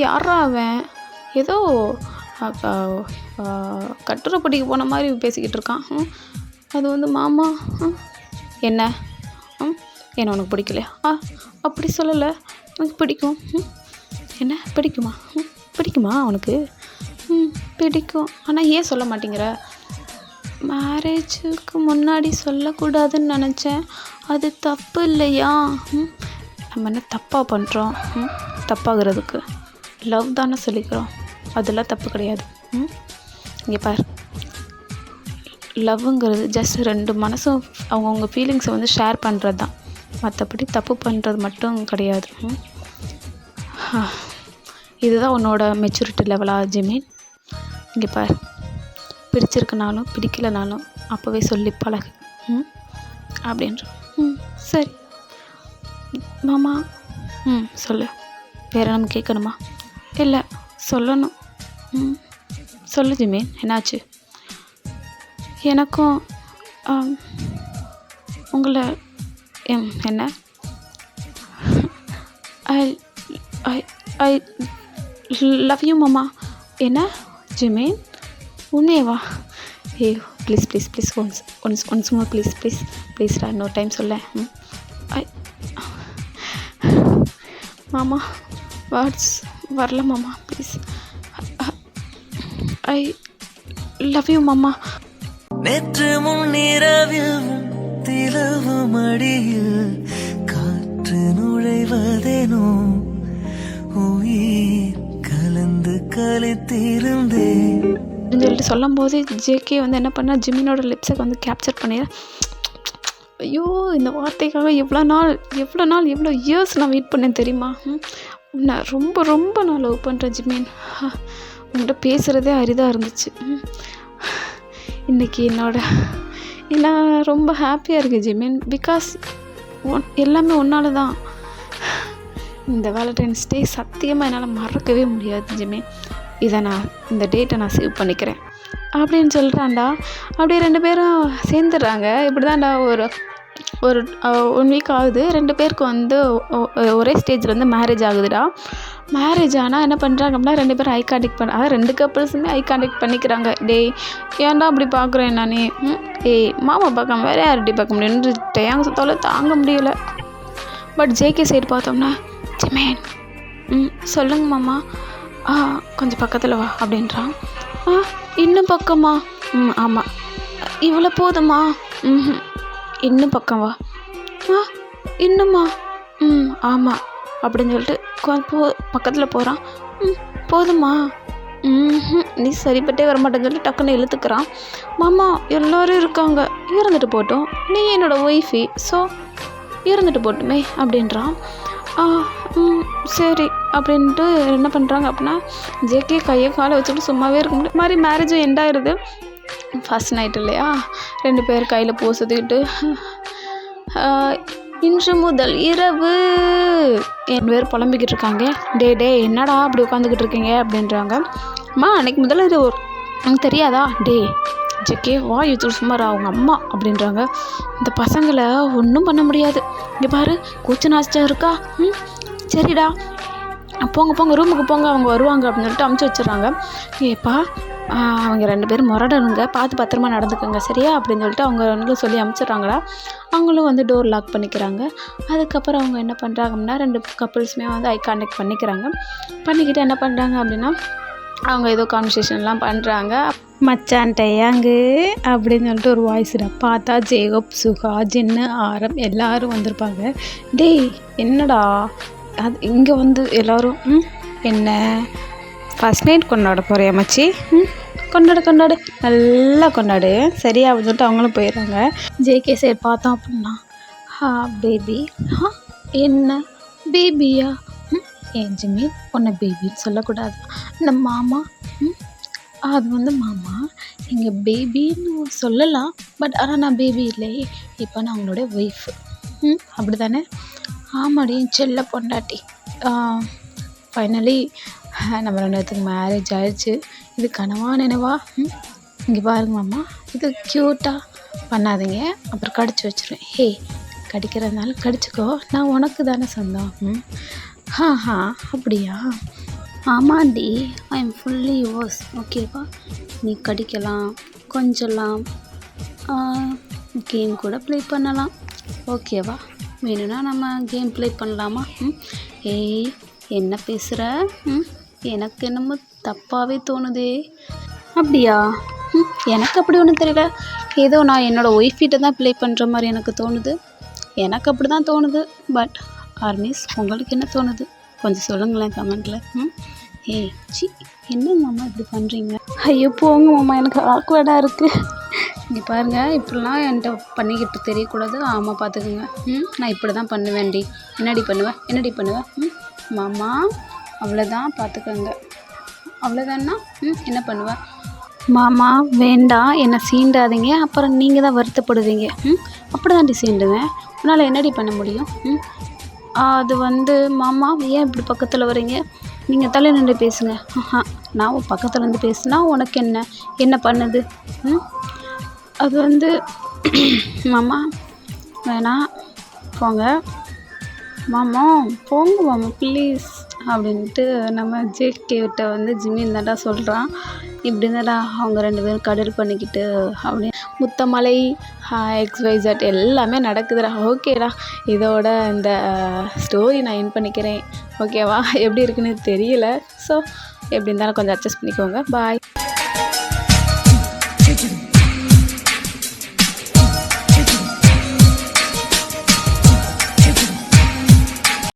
யாரா அவன்? ஏதோ கட்டுரை படிக்க போன மாதிரி பேசிக்கிட்டு இருக்கான். அது வந்து மாமா, என்ன என்ன உனக்கு பிடிக்கலையா? அப்படி சொல்லலை, எனக்கு பிடிக்கும். என்ன பிடிக்குமா? பிடிக்குமா உனக்கு? பிடிக்கும். ஆனால் ஏன் சொல்ல மாட்டேங்கிற? மேரேஜுக்கு முன்னாடி சொல்லக்கூடாதுன்னு நினச்சேன். அது தப்பு இல்லையா? நம்ம என்ன தப்பாக பண்ணுறோம்? தப்பாகிறதுக்கு லவ் தானே சொல்லிக்கிறோம். அதெல்லாம் தப்பு கிடையாது. இங்கே பார், லவ்வுங்கிறது ஜஸ்ட் 2 மனசும் அவங்கவுங்க ஃபீலிங்ஸை வந்து ஷேர் பண்ணுறது தான். மற்றபடி தப்பு பண்ணுறது மட்டும் கிடையாது. இதுதான் உன்னோட மெச்சூரிட்டி லெவலா ஜிமின்? இங்கே பார், பிடிச்சிருக்கனாலும் பிடிக்கலனாலும் அப்போவே சொல்லி பழகு அப்படின்ற. சரி மாமா. சொல்லு. வேறு நம்ம கேட்கணுமா? இல்லை, சொல்லணும். சொல்லு ஜிமின், என்னாச்சு? எனக்கும் உங்களை என்ன ஐ ஐ ஐ லவ் யூ மாமா. என்ன ஜிமின், உண்மையவா? Please please please once more ப்ளீஸ்டா, இன்னொரு டைம் சொல்ல. மாமா வேர்ட்ஸ் வரல மாமா, ப்ளீஸ். ஐ லவ் யூ மாமா. நேற்று முன்னிரவில் திலவு மடியில் காற்று நுழைவதேனோ உயிர் கலந்து கலைத்திருந்தேன் சொல்லிட்டு சொல்லும் போது ஜேகே வந்து என்ன பண்ணா, ஜிமினோட லிப்ஸை வந்து கேப்சர் பண்ணி, ஐயோ இந்த வார்த்தைக்காக எவ்வளோ இயர்ஸ் நான் வெயிட் பண்ணேன் தெரியுமா? நான் ரொம்ப நான் லவ் பண்ணுறேன் ஜிமின். உங்கள்கிட்ட பேசுகிறதே அரிதாக இருந்துச்சு. இன்றைக்கி நான் ரொம்ப ஹாப்பியாக இருக்கேன் ஜிமின். பிகாஸ் எல்லாமே ஒன்றால தான். இந்த வேலண்டைன்ஸ் டே சத்தியமாக என்னால் மறக்கவே முடியாது ஜிமின். இந்த டேட்டை நான் சேவ் பண்ணிக்கிறேன் அப்படின்னு சொல்கிறான்டா. அப்படியே 2 பேரும் சேர்ந்துடுறாங்க. இப்படி தான்டா ஒரு 1 வீக் ஆகுது. 2 பேருக்கு வந்து ஒரே ஸ்டேஜில் வந்து மேரேஜ் ஆகுதுடா. மேரேஜ் ஆனால் என்ன பண்ணுறாங்க அப்படின்னா, 2 பேரும் ஐ கான்டெக்ட் அதாவது 2 கப்புள்ஸுமே ஐ கான்டெக்ட் பண்ணிக்கிறாங்க. டேய் ஏன்டா அப்படி பார்க்குறேன் நானே? மாமா பார்க்காம வேறு யார்கிட்டையும் பார்க்க முடியும்னு டேங்க சுத்தால தாங்க முடியலை. பட் ஜேகே சைடு பார்த்தோம்னா, ஜிமேன் சொல்லுங்க மாமா, கொஞ்சம் பக்கத்தில் வா அப்படின்றான். இன்னும் பக்கமா? ஆமாம். இவ்வளோ போதுமா? இன்னும் பக்கம் வா. இன்னுமா? ஆமாம் அப்படின்னு சொல்லிட்டு பக்கத்தில் போகிறான். போதுமா? நீ சரிப்பட்டே வரமாட்டேன்னு சொல்லி டக்குன்னு இழுத்துக்கிறான். மாமா எல்லோரும் இருக்காங்க, இருந்துட்டு போட்டோம், நீ என்னோட ஒய்ஃபி, ஸோ இருந்துட்டு போட்டுமே அப்படின்றான். சரி அப்படின்ட்டு என்ன பண்ணுறாங்க அப்படின்னா, ஜேகே கையை காலை வச்சுட்டு சும்மாவே இருக்க முடியும். மாதிரி மேரேஜும் எண்ட் ஆயிடுது. ஃபர்ஸ்ட் நைட் இல்லையா, 2 பேர் கையில் பூ சுற்றிக்கிட்டு, இன்று முதல் இரவு என் பேர் புலம்பிக்கிட்டு இருக்காங்க. டே என்னடா அப்படி உட்காந்துக்கிட்டு இருக்கீங்க அப்படின்றாங்க. அன்னைக்கு முதல்ல இது எனக்கு தெரியாதா? ஜேகே வாய் வச்சுட்டு சும்மாரா அவங்க அம்மா அப்படின்றாங்க. இந்த பசங்களை ஒன்றும் பண்ண முடியாது. இங்கே பாரு, கூச்ச நாச்சம் இருக்கா? சரிடா போங்க ரூமுக்கு போங்க, அவங்க வருவாங்க அப்படின்னு சொல்லிட்டு அமுச்சு வச்சிடறாங்க. ஏப்பா அவங்க 2 பேரும் முரடனுங்க, பார்த்து பத்திரமா நடந்துக்கோங்க சரியா அப்படின்னு சொல்லிட்டு அவங்க வந்து சொல்லி அமுச்சிட்றாங்களா. அவங்களும் வந்து டோர் லாக் பண்ணிக்கிறாங்க. அதுக்கப்புறம் அவங்க என்ன பண்ணுறாங்க அப்படின்னா, 2 கப்புள்ஸுமே வந்து ஐ கான்டெக்ட் பண்ணிக்கிட்டு என்ன பண்ணுறாங்க அப்படின்னா, அவங்க ஏதோ கான்வர்சேஷன்லாம் பண்ணுறாங்க. மச்சான் டேயாங்கு அப்படின்னு சொல்லிட்டு ஒரு வாய்ஸ்டா. பார்த்தா ஜேகப், சுகா, ஜின்னு, ஆரம் எல்லாரும் வந்திருப்பாங்க. என்னடா அது இங்கே வந்து எல்லோரும் என்ன ஃபஸ்ட் நைட் கொண்டாட போறியா மச்சி? கொண்டாடு நல்லா கொண்டாடு சரியா அப்படின்னு சொல்லிட்டு அவங்களும் போயிடுறாங்க. ஜேகே சைடு பார்த்தோம் அப்படின்னா, பேபி. என்ன பேபியா? ஏன் ஜிமின் உன்னை பேபின்னு சொல்லக்கூடாது. இந்த மாமா அது வந்து மாமா நீங்கள் பேபின்னு சொல்லலாம், பட் ஆனால் நான் பேபி இல்லையே, இப்போ நான் அவங்களோட ஒய்ஃபு. அப்படி தானே? ஆமாடி செல்ல பொண்டாட்டி. ஃபைனலி நம்ம 2 பேத்துக்கு மேரேஜ் ஆயிடுச்சு. இது கனவா நினைவா? இங்கே பாருங்க மாமா, இது க்யூட்டாக பண்ணாதீங்க, அப்புறம் கடிச்சு வச்சுருவேன். கடிக்கிறதுனால கடிச்சிக்கோ, நான் உனக்கு தானே சொந்தம். அப்படியா? ஆமாண்டி, ஐ எம் ஃபுல்லி யுவர்ஸ், ஓகேவா? நீ கடிக்கலாம், கொஞ்சலாம், கேம் கூட ப்ளே பண்ணலாம், ஓகேவா? வேணும்னா நம்ம கேம் ப்ளே பண்ணலாமா? என்ன பேசுகிற? எனக்கு என்னமோ தப்பாகவே தோணுதே. அப்படியா? எனக்கு அப்படி ஒன்றும் தெரியல. ஏதோ நான் என்னோடய ஒய்ஃப் கிட்ட தான் ப்ளே பண்ணுற மாதிரி எனக்கு தோணுது. எனக்கு அப்படி தான் தோணுது. பட் ஆர்மிஸ், உங்களுக்கு என்ன தோணுது? கொஞ்சம் சொல்லுங்களேன் கமெண்ட்டில். ஏய் சி, என்ன மாமா இப்படி பண்ணுறீங்க? ஐயோ போங்க மாமா, எனக்கு ஆக்வர்டாக இருக்குது. இங்கே பாருங்கள், இப்படிலாம் என்கிட்ட பண்ணிக்கிட்டு தெரியக்கூடாது. ஆமாம் பார்த்துக்குங்க. நான் இப்படி தான் பண்ணுவேன்டி. என்னடி பண்ணுவேன்? மாமா அவ்வளோதான், பார்த்துக்கோங்க. அவ்வளோதான்னா என்ன பண்ணுவேன்? மாமா வேண்டாம், என்னை சீண்டாதீங்க, அப்புறம் நீங்கள் தான் வருத்தப்படுவீங்க. அப்படி தாண்டி சீண்டுவேன். உன்னால் என்னடி பண்ண முடியும்? அது வந்து மாமா, ஏன் இப்படி பக்கத்தில் வரீங்க? நீங்கள் தலை நின்று பேசுங்க. நான் பக்கத்தில் இருந்து பேசுனா உனக்கு என்ன பண்ணுது? அது வந்து மாமா வேணாம், போங்க மாமா, போங்க மாமா ப்ளீஸ் அப்படின்ட்டு நம்ம ஜேகேட்ட வந்து ஜிமின் தாண்டா சொல்கிறான். இப்படி தான்டா அவங்க 2 பேரும் கடல் பண்ணிக்கிட்டு அப்படி முத்தமலை XYZ எல்லாமே நடக்குதுடா. ஓகேடா, இதோட இந்த ஸ்டோரி நான் என் பண்ணிக்கிறேன். ஓகேவா? எப்படி இருக்குன்னு தெரியல. ஸோ எப்படி இருந்தாலும் கொஞ்சம் அட்ஜஸ்ட் பண்ணிக்கோங்க. பாய்.